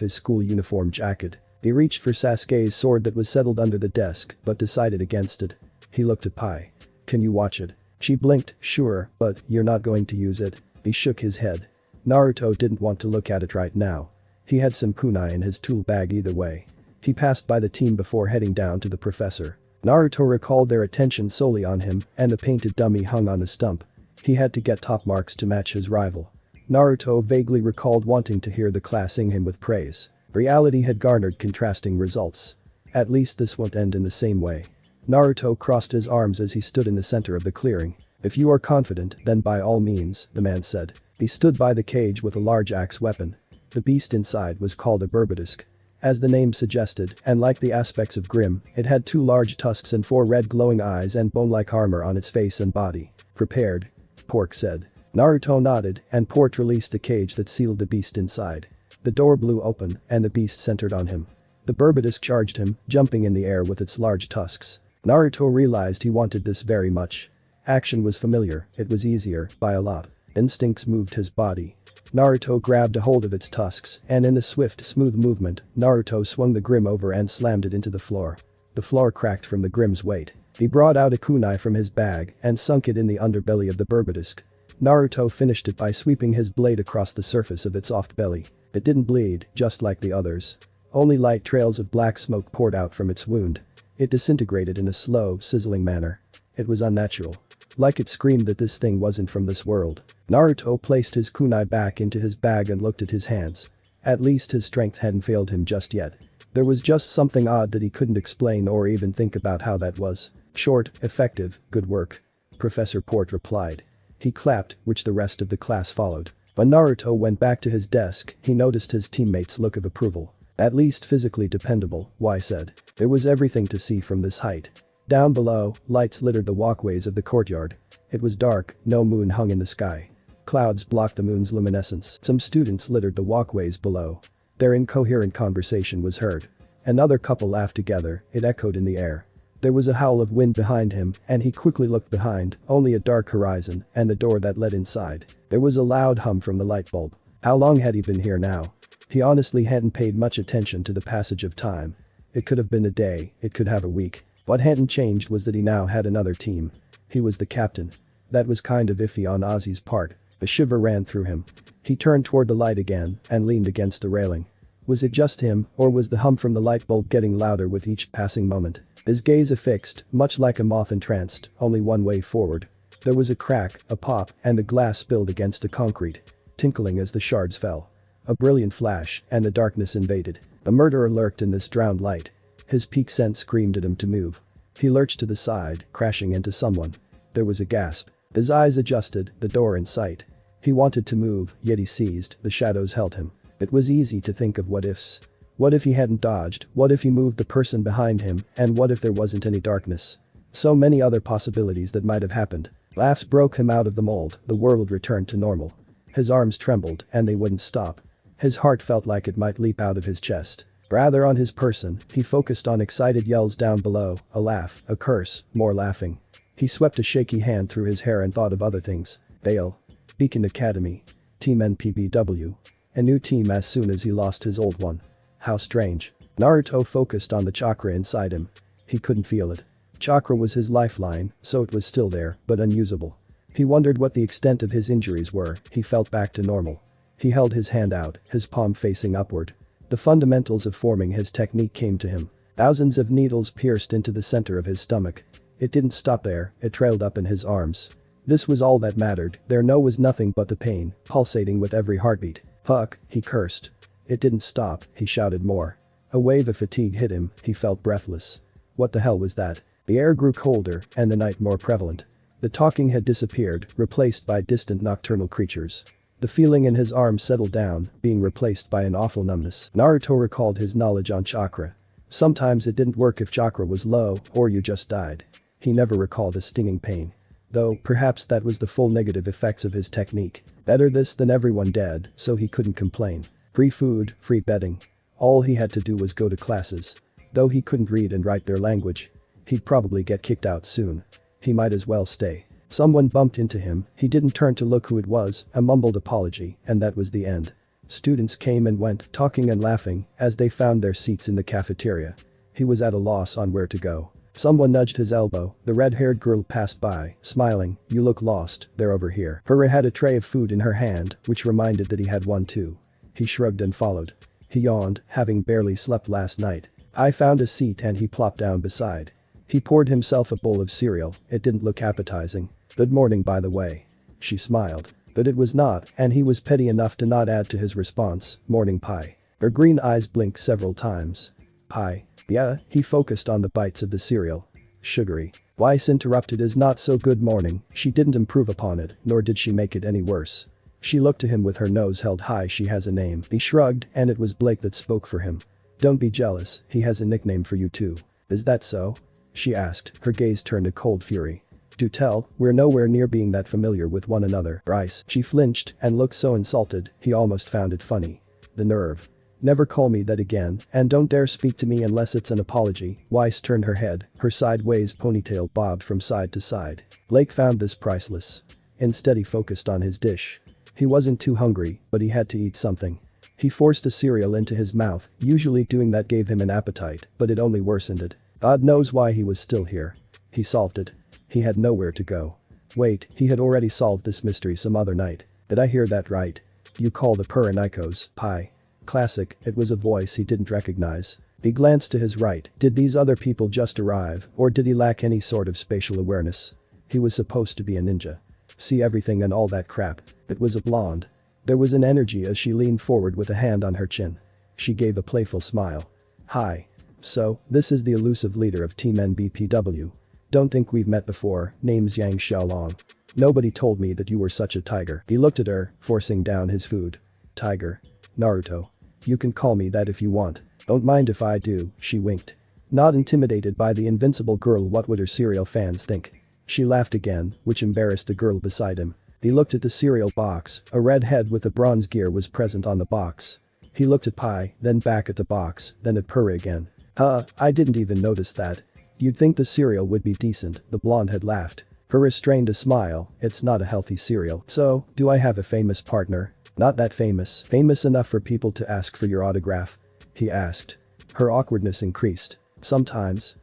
his school uniform jacket. He reached for Sasuke's sword that was settled under the desk but decided against it. He looked at Pai. "Can you watch it?" She blinked, "Sure, but you're not going to use it." He shook his head. Naruto didn't want to look at it right now. He had some kunai in his tool bag either way. He passed by the team before heading down to the professor. Naruto recalled their attention solely on him and the painted dummy hung on a stump. He had to get top marks to match his rival. Naruto vaguely recalled wanting to hear the class sing him with praise. Reality had garnered contrasting results. At least this won't end in the same way. Naruto crossed his arms as he stood in the center of the clearing. "If you are confident, then by all means," the man said. He stood by the cage with a large axe weapon. The beast inside was called a Berbidisk. As the name suggested, and like the aspects of Grim, it had 2 large tusks and 4 red glowing eyes and bone-like armor on its face and body. "Prepared?" Pork said. Naruto nodded, and Port released the cage that sealed the beast inside. The door blew open, and the beast centered on him. The Berbidisk charged him, jumping in the air with its large tusks. Naruto realized he wanted this very much. Action was familiar, it was easier, by a lot. Instincts moved his body. Naruto grabbed a hold of its tusks, and in a swift, smooth movement, Naruto swung the Grim over and slammed it into the floor. The floor cracked from the Grim's weight. He brought out a kunai from his bag and sunk it in the underbelly of the Berbidisk. Naruto finished it by sweeping his blade across the surface of its soft belly. It didn't bleed, just like the others. Only light trails of black smoke poured out from its wound. It disintegrated in a slow, sizzling manner. It was unnatural. Like it screamed that this thing wasn't from this world. Naruto placed his kunai back into his bag and looked at his hands. At least his strength hadn't failed him just yet. There was just something odd that he couldn't explain or even think about how that was. Short, effective, good work. Professor Port replied. He clapped, which the rest of the class followed. When Naruto went back to his desk, he noticed his teammates' look of approval. At least physically dependable, Weiss said. There was everything to see from this height. Down below, lights littered the walkways of the courtyard. It was dark, no moon hung in the sky. Clouds blocked the moon's luminescence. Some students littered the walkways below. Their incoherent conversation was heard. Another couple laughed together, it echoed in the air. There was a howl of wind behind him, and he quickly looked behind, only a dark horizon, and the door that led inside. There was a loud hum from the light bulb. How long had he been here now? He honestly hadn't paid much attention to the passage of time. It could have been a day, it could have a week. What hadn't changed was that he now had another team. He was the captain. That was kind of iffy on Ozzy's part. A shiver ran through him. He turned toward the light again and leaned against the railing. Was it just him, or was the hum from the light bulb getting louder with each passing moment? His gaze affixed, much like a moth entranced, only one way forward. There was a crack, a pop, and the glass spilled against the concrete, tinkling as the shards fell. A brilliant flash, and the darkness invaded. The murderer lurked in this drowned light. His peak sense screamed at him to move. He lurched to the side, crashing into someone. There was a gasp. His eyes adjusted, the door in sight. He wanted to move, yet he seized, the shadows held him. It was easy to think of what ifs. What if he hadn't dodged, what if he moved the person behind him, and what if there wasn't any darkness? So many other possibilities that might have happened. Laughs broke him out of the mold, the world returned to normal. His arms trembled, and they wouldn't stop. His heart felt like it might leap out of his chest. Rather on his person, he focused on excited yells down below, a laugh, a curse, more laughing. He swept a shaky hand through his hair and thought of other things. Dale. Beacon Academy. Team NPBW. A new team as soon as he lost his old one. How strange. Naruto focused on the chakra inside him. He couldn't feel it. Chakra was his lifeline, so it was still there, but unusable. He wondered what the extent of his injuries were. He felt back to normal. He held his hand out, his palm facing upward. The fundamentals of forming his technique came to him. Thousands of needles pierced into the center of his stomach. It didn't stop there, it trailed up in his arms. This was all that mattered, there was nothing but the pain, pulsating with every heartbeat. Fuck, he cursed. It didn't stop, he shouted more. A wave of fatigue hit him, he felt breathless. What the hell was that? The air grew colder, and the night more prevalent. The talking had disappeared, replaced by distant nocturnal creatures. The feeling in his arms settled down, being replaced by an awful numbness. Naruto recalled his knowledge on chakra. Sometimes it didn't work if chakra was low, or you just died. He never recalled a stinging pain. Though, perhaps that was the full negative effects of his technique. Better this than everyone dead, so he couldn't complain. Free food, free bedding. All he had to do was go to classes. Though he couldn't read and write their language. He'd probably get kicked out soon. He might as well stay. Someone bumped into him, he didn't turn to look who it was, a mumbled apology, and that was the end. Students came and went, talking and laughing, as they found their seats in the cafeteria. He was at a loss on where to go. Someone nudged his elbow, the red-haired girl passed by, smiling, "You look lost, they're over here." Her had a tray of food in her hand, which reminded that he had one too. He shrugged and followed. He yawned, having barely slept last night. I found a seat and he plopped down beside. He poured himself a bowl of cereal, it didn't look appetizing. "Good morning by the way." She smiled. But it was not, and he was petty enough to not add to his response, "Morning pie." Her green eyes blinked several times. "Pie? Yeah," he focused on the bites of the cereal. "Sugary." Weiss interrupted his not so good morning, she didn't improve upon it, nor did she make it any worse. She looked to him with her nose held high. "She has a name." He shrugged, and it was Blake that spoke for him. "Don't be jealous, he has a nickname for you too." "Is that so?" she asked, her gaze turned to cold fury. "Do tell, we're nowhere near being that familiar with one another." Bryce. She flinched and looked so insulted, he almost found it funny. The nerve. "Never call me that again, and don't dare speak to me unless it's an apology." Weiss turned her head, her sideways ponytail bobbed from side to side. Blake found this priceless. Instead he focused on his dish. He wasn't too hungry, but he had to eat something. He forced a cereal into his mouth, usually doing that gave him an appetite, but it only worsened it. God knows why he was still here. He solved it. He had nowhere to go. Wait, he had already solved this mystery some other night. Did I hear that right? You call the Puranikos pie? Classic, it was a voice he didn't recognize. He glanced to his right, did these other people just arrive, or did he lack any sort of spatial awareness? He was supposed to be a ninja. See everything and all that crap. It was a blonde. There was an energy as she leaned forward with a hand on her chin. She gave a playful smile. Hi. So, this is the elusive leader of Team NBPW. Don't think we've met before, name's Yang Xiaolong. Nobody told me that you were such a tiger. He looked at her, forcing down his food. Tiger. Naruto. You can call me that if you want. Don't mind if I do, she winked. Not intimidated by the invincible girl, what would her cereal fans think? She laughed again, which embarrassed the girl beside him. He looked at the cereal box, a red head with a bronze gear was present on the box. He looked at Pai, then back at the box, then at Purr again. I didn't even notice that. You'd think the cereal would be decent, the blonde had laughed. Purr restrained a smile, it's not a healthy cereal. So, do I have a famous partner? Not that famous. Famous enough for people to ask for your autograph? He asked. Her awkwardness increased. Sometimes.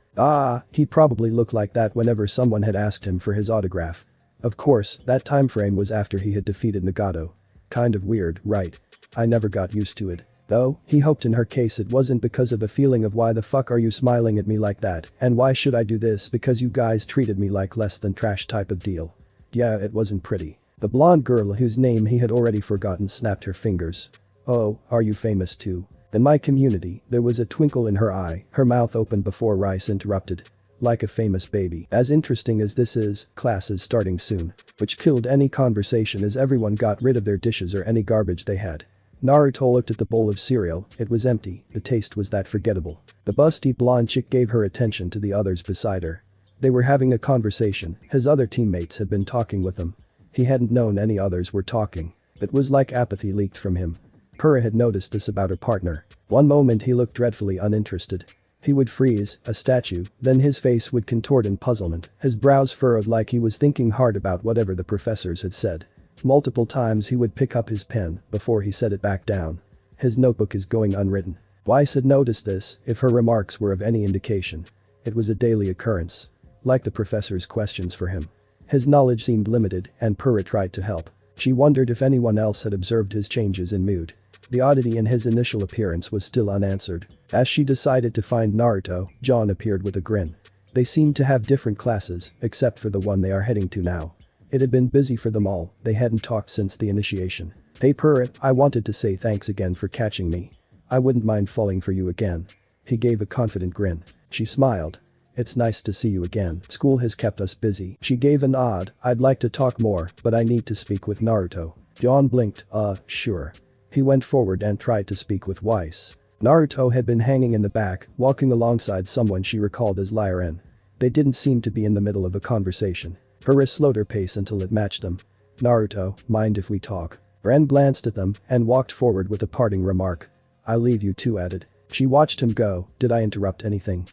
He probably looked like that whenever someone had asked him for his autograph. Of course, that time frame was after he had defeated Nagato. Kind of weird, right? I never got used to it. Though, he hoped in her case it wasn't because of a feeling of why the fuck are you smiling at me like that, and why should I do this because you guys treated me like less than trash type of deal. Yeah, it wasn't pretty. The blonde girl whose name he had already forgotten snapped her fingers. Oh, are you famous too? In my community, there was a twinkle in her eye, her mouth opened before Rice interrupted. Like a famous baby. As interesting as this is, class is starting soon. Which killed any conversation as everyone got rid of their dishes or any garbage they had. Naruto looked at the bowl of cereal, it was empty, the taste was that forgettable. The busty blonde chick gave her attention to the others beside her. They were having a conversation, his other teammates had been talking with him. He hadn't known any others were talking. It was like apathy leaked from him. Purr had noticed this about her partner. One moment he looked dreadfully uninterested. He would freeze, a statue, then his face would contort in puzzlement, his brows furrowed like he was thinking hard about whatever the professors had said. Multiple times he would pick up his pen before he set it back down. His notebook is going unwritten. Weiss had noticed this, if her remarks were of any indication. It was a daily occurrence. Like the professor's questions for him. His knowledge seemed limited and Purr tried to help. She wondered if anyone else had observed his changes in mood. The oddity in his initial appearance was still unanswered. As she decided to find Naruto, John appeared with a grin. They seemed to have different classes, except for the one they are heading to now. It had been busy for them all, they hadn't talked since the initiation. Hey Purr, I wanted to say thanks again for catching me. I wouldn't mind falling for you again. He gave a confident grin. She smiled. It's nice to see you again. School has kept us busy. She gave a nod. I'd like to talk more, but I need to speak with Naruto. John blinked. Sure. He went forward and tried to speak with Weiss. Naruto had been hanging in the back, walking alongside someone she recalled as Lyren. They didn't seem to be in the middle of a conversation. Purr slowed her pace until it matched them. Naruto, mind if we talk? Ren glanced at them and walked forward with a parting remark. I'll leave you two at it. She watched him go. Did I interrupt anything?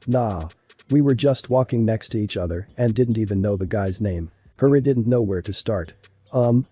Nah. We were just walking next to each other and didn't even know the guy's name. Purr didn't know where to start.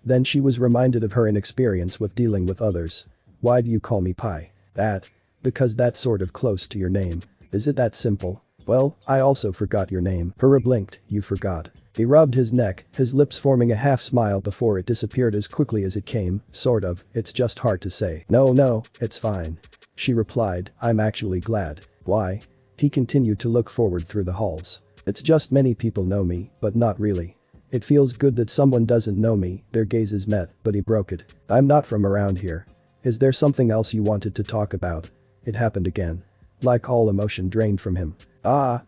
Then she was reminded of her inexperience with dealing with others. Why do you call me Pai? That. Because that's sort of close to your name. Is it that simple? Well, I also forgot your name. Purr blinked. You forgot. He rubbed his neck, his lips forming a half smile before it disappeared as quickly as it came, sort of, it's just hard to say. No, it's fine. She replied, I'm actually glad. Why? He continued to look forward through the halls. It's just many people know me, but not really. It feels good that someone doesn't know me, their gazes met, but he broke it. I'm not from around here. Is there something else you wanted to talk about? It happened again. Like all emotion drained from him.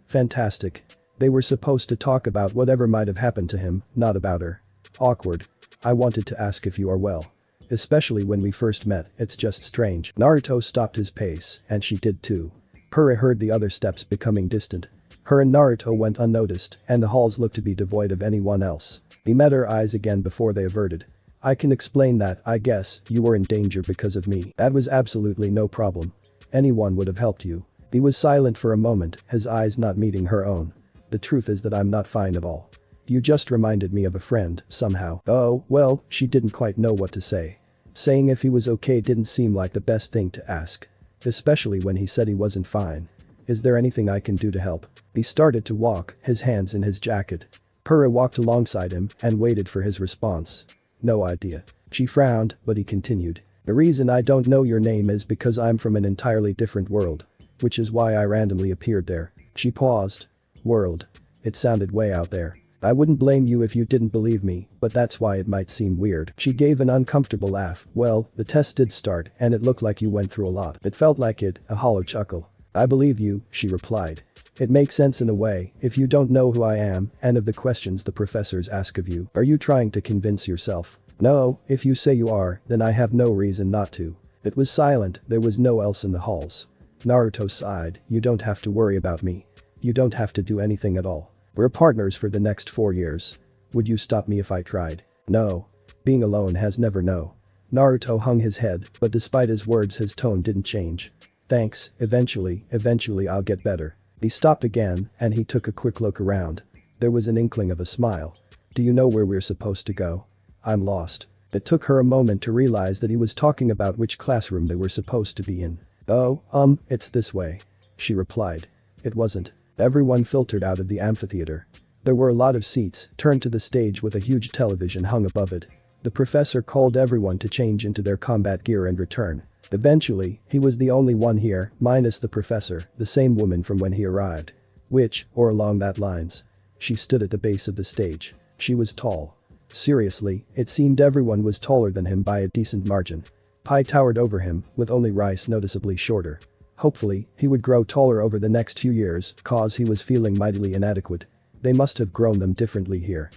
Fantastic. They were supposed to talk about whatever might have happened to him, not about her. Awkward. I wanted to ask if you are well. Especially when we first met, it's just strange. Naruto stopped his pace, and she did too. Purr heard the other steps becoming distant. Her and Naruto went unnoticed, and the halls looked to be devoid of anyone else. He met her eyes again before they averted. I can explain that, I guess, you were in danger because of me. That was absolutely no problem. Anyone would have helped you. He was silent for a moment, his eyes not meeting her own. The truth is that I'm not fine at all. You just reminded me of a friend, somehow. Oh, well, she didn't quite know what to say. Saying if he was okay didn't seem like the best thing to ask. Especially when he said he wasn't fine. Is there anything I can do to help? He started to walk, his hands in his jacket. Purr walked alongside him and waited for his response. No idea. She frowned, but he continued. The reason I don't know your name is because I'm from an entirely different world. Which is why I randomly appeared there. She paused. World. It sounded way out there. I wouldn't blame you if you didn't believe me, but that's why it might seem weird. She gave an uncomfortable laugh. Well, the test did start and it looked like you went through a lot. It felt like it, a hollow chuckle. I believe you, she replied. It makes sense in a way, if you don't know who I am and of the questions the professors ask of you. Are you trying to convince yourself? No, if you say you are, then I have no reason not to. It was silent, there was no else in the halls. Naruto sighed, you don't have to worry about me. You don't have to do anything at all. We're partners for the next 4 years. Would you stop me if I tried? No. Being alone has never no. Naruto hung his head, but despite his words his tone didn't change. Thanks, eventually I'll get better. He stopped again, and he took a quick look around. There was an inkling of a smile. Do you know where we're supposed to go? I'm lost. It took her a moment to realize that he was talking about which classroom they were supposed to be in. Oh, it's this way. She replied. It wasn't. Everyone filtered out of the amphitheater. There were a lot of seats turned to the stage with a huge television hung above it. The professor called everyone to change into their combat gear and return. Eventually, he was the only one here, minus the professor, the same woman from when he arrived. Which, or along that lines. She stood at the base of the stage. She was tall. Seriously, it seemed everyone was taller than him by a decent margin. Pai towered over him, with only Rice noticeably shorter. Hopefully, he would grow taller over the next few years, cause he was feeling mightily inadequate. They must have grown them differently here.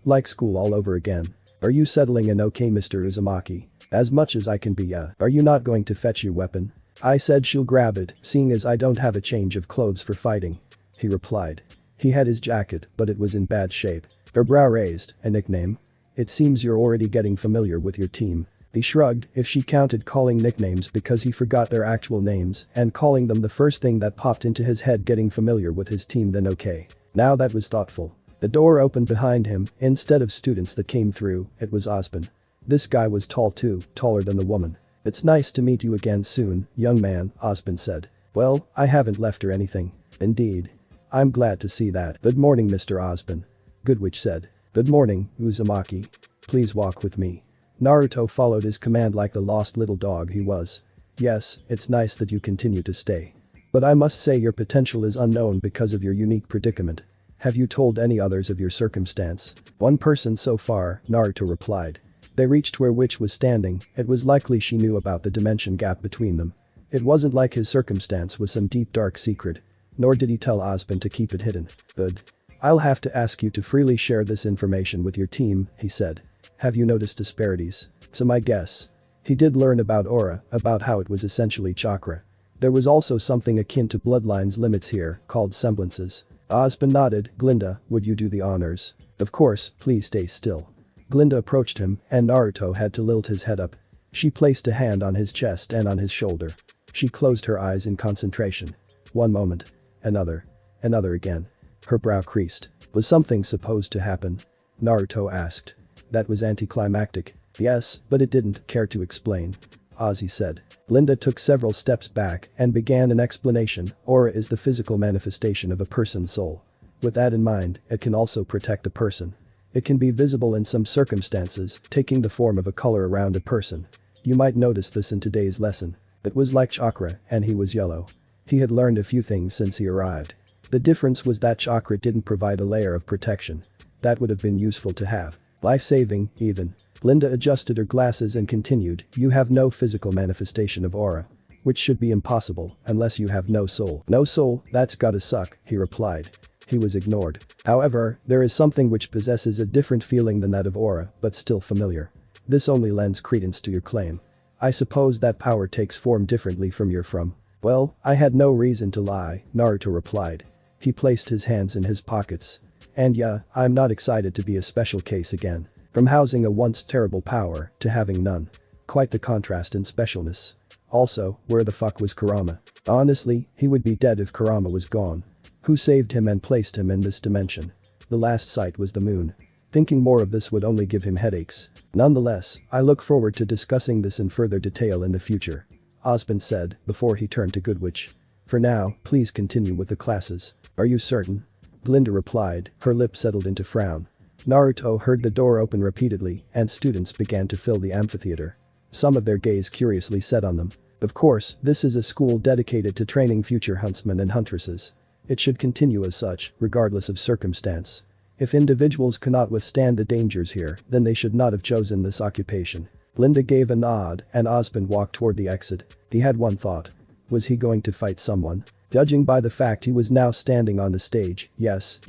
Like school all over again. Are you settling in okay, Mr. Uzumaki? As much as I can be, Are you not going to fetch your weapon? I said she'll grab it, seeing as I don't have a change of clothes for fighting. He replied. He had his jacket, but it was in bad shape. Her brow raised. A nickname? It seems you're already getting familiar with your team. He shrugged, if she counted calling nicknames because he forgot their actual names and calling them the first thing that popped into his head getting familiar with his team, then okay. Now that was thoughtful. The door opened behind him, instead of students that came through, it was Osborne. This guy was tall too, taller than the woman. It's nice to meet you again soon, young man, Osborne said. Well, I haven't left her anything. Indeed. I'm glad to see that. Good morning, Mr. Osborne. Goodwitch said. Good morning, Uzumaki. Please walk with me. Naruto followed his command like the lost little dog he was. Yes, it's nice that you continue to stay. But I must say your potential is unknown because of your unique predicament. Have you told any others of your circumstance? One person so far, Naruto replied. They reached where Witch was standing, it was likely she knew about the dimension gap between them. It wasn't like his circumstance was some deep dark secret. Nor did he tell Osborne to keep it hidden. Good. I'll have to ask you to freely share this information with your team, he said. Have you noticed disparities? So my guess. He did learn about aura, about how it was essentially chakra. There was also something akin to bloodlines limits here, called semblances. Osborne nodded. Glinda, would you do the honors? Of course, please stay still. Glinda approached him, and Naruto had to lilt his head up. She placed a hand on his chest and on his shoulder. She closed her eyes in concentration. One moment. Another. Another again. Her brow creased. Was something supposed to happen? Naruto asked. That was anticlimactic. Yes, but it didn't care to explain. Ozzy said. Linda took several steps back and began an explanation. Aura is the physical manifestation of a person's soul. With that in mind, it can also protect the person. It can be visible in some circumstances, taking the form of a color around a person. You might notice this in today's lesson. It was like chakra, and he was yellow. He had learned a few things since he arrived. The difference was that chakra didn't provide a layer of protection. That would have been useful to have. Life-saving, even. Linda adjusted her glasses and continued, you have no physical manifestation of aura. Which should be impossible, unless you have no soul. No soul, that's gotta suck, he replied. He was ignored. However, there is something which possesses a different feeling than that of aura, but still familiar. This only lends credence to your claim. I suppose that power takes form differently from your from. Well, I had no reason to lie, Naruto replied. He placed his hands in his pockets. And yeah, I'm not excited to be a special case again. From housing a once terrible power to having none. Quite the contrast in specialness. Also, where the fuck was Kurama? Honestly, he would be dead if Kurama was gone. Who saved him and placed him in this dimension? The last sight was the moon. Thinking more of this would only give him headaches. Nonetheless, I look forward to discussing this in further detail in the future. Osborne said, before he turned to Goodwitch. For now, please continue with the classes. Are you certain? Glinda replied, her lip settled into frown. Naruto heard the door open repeatedly, and students began to fill the amphitheater. Some of their gaze curiously set on them. Of course, this is a school dedicated to training future huntsmen and huntresses. It should continue as such, regardless of circumstance. If individuals cannot withstand the dangers here, then they should not have chosen this occupation. Linda gave a nod and Osmond walked toward the exit. He had one thought. Was he going to fight someone? Judging by the fact he was now standing on the stage, yes,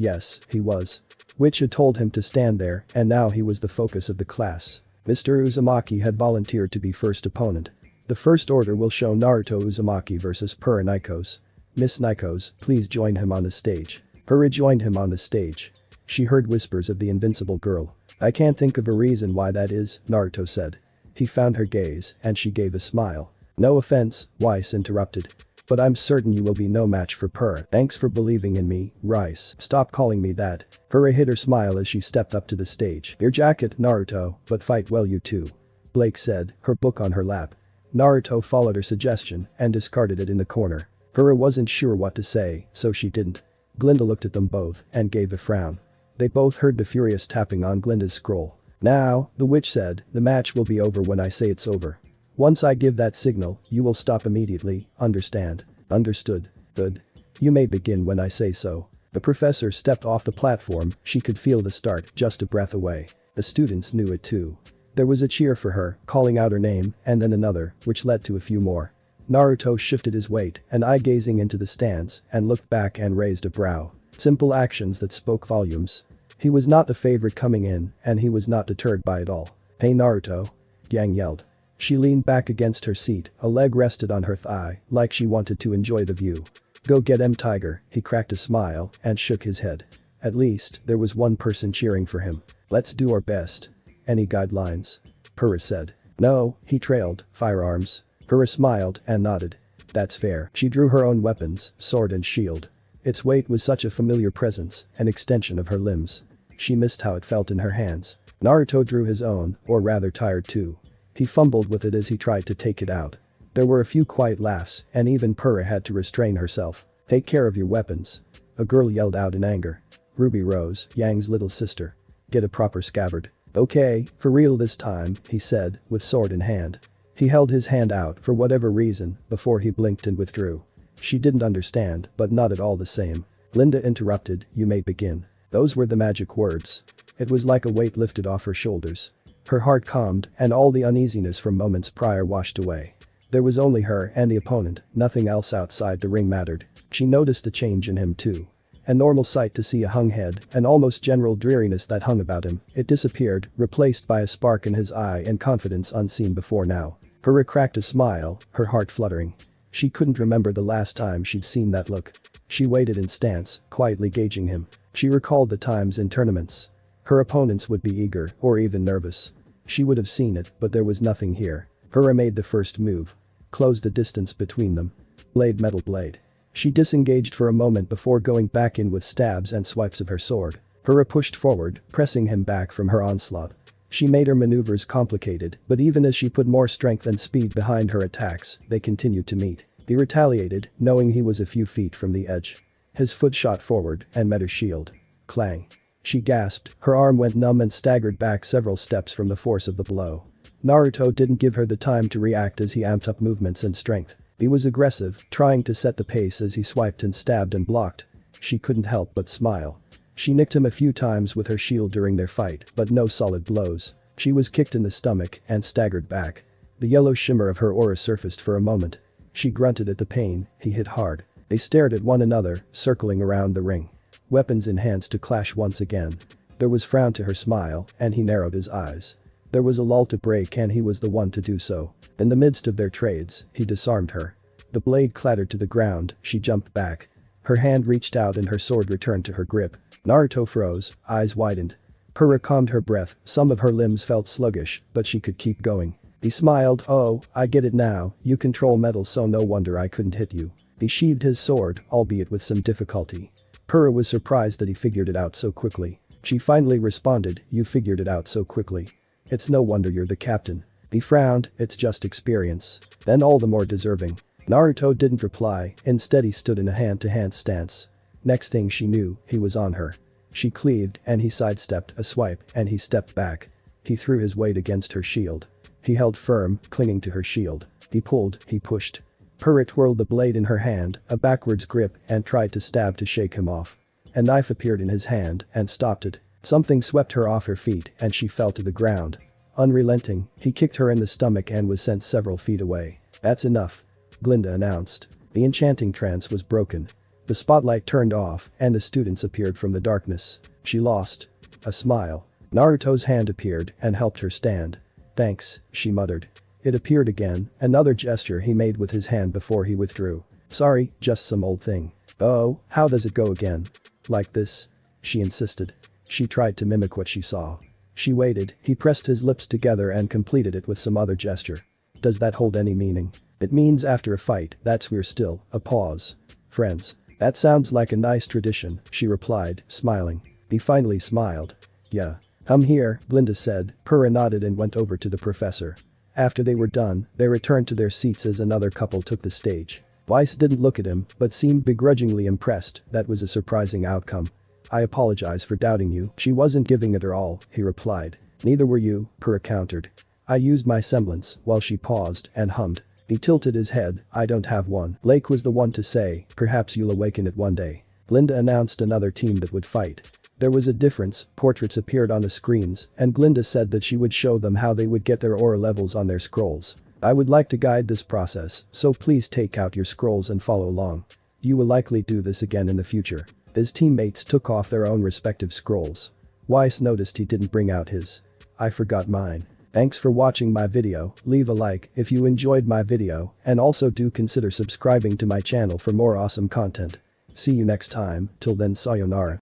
he was. Witch had told him to stand there and now he was the focus of the class. Mr. Uzumaki had volunteered to be first opponent. The first order will show Naruto Uzumaki vs. Pura Nikos. Miss Nikos, please join him on the stage. Pura joined him on the stage. She heard whispers of the invincible girl. I can't think of a reason why that is, Naruto said. He found her gaze and she gave a smile. No offense, Weiss interrupted. But I'm certain you will be no match for Pura. Thanks for believing in me, Rice. Stop calling me that. Pura hid her smile as she stepped up to the stage. Your jacket, Naruto, but fight well you too. Blake said, her book on her lap. Naruto followed her suggestion and discarded it in the corner. Pura wasn't sure what to say, so she didn't. Glinda looked at them both and gave a frown. They both heard the furious tapping on Glinda's scroll. Now, the witch said, the match will be over when I say it's over. Once I give that signal, you will stop immediately, understand? Understood. Good. You may begin when I say so. The professor stepped off the platform, she could feel the start just a breath away. The students knew it too. There was a cheer for her, calling out her name, and then another, which led to a few more. Naruto shifted his weight and eye-gazing into the stands and looked back and raised a brow. Simple actions that spoke volumes. He was not the favorite coming in and he was not deterred by it all. Hey Naruto. Yang yelled. She leaned back against her seat, a leg rested on her thigh, like she wanted to enjoy the view. Go get him Tiger, he cracked a smile and shook his head. At least, there was one person cheering for him. Let's do our best. Any guidelines? Pura said. No, he trailed, firearms. Pura smiled and nodded. That's fair. She drew her own weapons, sword and shield. Its weight was such a familiar presence, an extension of her limbs. She missed how it felt in her hands. Naruto drew his own, or rather tired too. He fumbled with it as he tried to take it out. There were a few quiet laughs and even Pura had to restrain herself. Take care of your weapons. A girl yelled out in anger. Ruby rose, Yang's little sister. Get a proper scabbard. Okay, for real this time, he said, with sword in hand. He held his hand out for whatever reason before he blinked and withdrew. She didn't understand, but not at all the same. Linda interrupted, you may begin. Those were the magic words. It was like a weight lifted off her shoulders. Her heart calmed and all the uneasiness from moments prior washed away. There was only her and the opponent, nothing else outside the ring mattered. She noticed a change in him too. A normal sight to see a hung head, an almost general dreariness that hung about him, it disappeared, replaced by a spark in his eye and confidence unseen before now. Pura cracked a smile, her heart fluttering. She couldn't remember the last time she'd seen that look. She waited in stance, quietly gauging him. She recalled the times in tournaments. Her opponents would be eager or even nervous. She would have seen it, but there was nothing here. Pura made the first move. Closed the distance between them. Blade metal blade. She disengaged for a moment before going back in with stabs and swipes of her sword. Pura pushed forward, pressing him back from her onslaught. She made her maneuvers complicated, but even as she put more strength and speed behind her attacks, they continued to meet. He retaliated, knowing he was a few feet from the edge. His foot shot forward and met her shield. Clang. She gasped, her arm went numb and staggered back several steps from the force of the blow. Naruto didn't give her the time to react as he amped up movements and strength. He was aggressive, trying to set the pace as he swiped and stabbed and blocked. She couldn't help but smile. She nicked him a few times with her shield during their fight, but no solid blows. She was kicked in the stomach and staggered back. The yellow shimmer of her aura surfaced for a moment. She grunted at the pain, he hit hard. They stared at one another, circling around the ring. Weapons in hands to clash once again. There was frown to her smile, and he narrowed his eyes. There was a lull to break and he was the one to do so. In the midst of their trades, he disarmed her. The blade clattered to the ground, she jumped back. Her hand reached out and her sword returned to her grip. Naruto froze, eyes widened. Pura calmed her breath, some of her limbs felt sluggish, but she could keep going. He smiled, oh, I get it now, you control metal so no wonder I couldn't hit you. He sheathed his sword, albeit with some difficulty. Pura was surprised that he figured it out so quickly. She finally responded, you figured it out so quickly. It's no wonder you're the captain. He frowned, it's just experience. Then all the more deserving. Naruto didn't reply, instead he stood in a hand-to-hand stance. Next thing she knew, he was on her. She cleaved and he sidestepped a swipe and he stepped back. He threw his weight against her shield. He held firm, clinging to her shield. He pulled, he pushed. Pura twirled the blade in her hand, a backwards grip and tried to stab to shake him off. a knife appeared in his hand and stopped it. Something swept her off her feet and she fell to the ground. Unrelenting, he kicked her in the stomach and was sent several feet away. "That's enough," Glinda announced. The enchanting trance was broken. The spotlight turned off and the students appeared from the darkness. She lost a smile. Naruto's hand appeared and helped her stand. "Thanks," she muttered. It appeared again, another gesture he made with his hand before he withdrew. "Sorry, just some old thing." "Oh, how does it go again?" "Like this?" she insisted. She tried to mimic what she saw. She waited, he pressed his lips together and completed it with some other gesture. "Does that hold any meaning?" "It means after a fight, that's we're still." A pause. "Friends. That sounds like a nice tradition," she replied, smiling. He finally smiled. "Yeah. Come here," Glinda said. Purah nodded and went over to the professor. After they were done, they returned to their seats as another couple took the stage. Weiss didn't look at him, but seemed begrudgingly impressed. That was a surprising outcome. "I apologize for doubting you." "She wasn't giving it her all," he replied. "Neither were you," Purah countered. "I used my semblance," while she paused and hummed. He tilted his head. "I don't have one." Lake was the one to say, "Perhaps you'll awaken it one day." Glinda announced another team that would fight. There was a difference, portraits appeared on the screens, and Glinda said that she would show them how they would get their aura levels on their scrolls. "I would like to guide this process, so please take out your scrolls and follow along. You will likely do this again in the future." His teammates took off their own respective scrolls. Weiss noticed he didn't bring out his. "I forgot mine." Thanks for watching my video. Leave a like if you enjoyed my video and also do consider subscribing to my channel for more awesome content. See you next time, till then sayonara.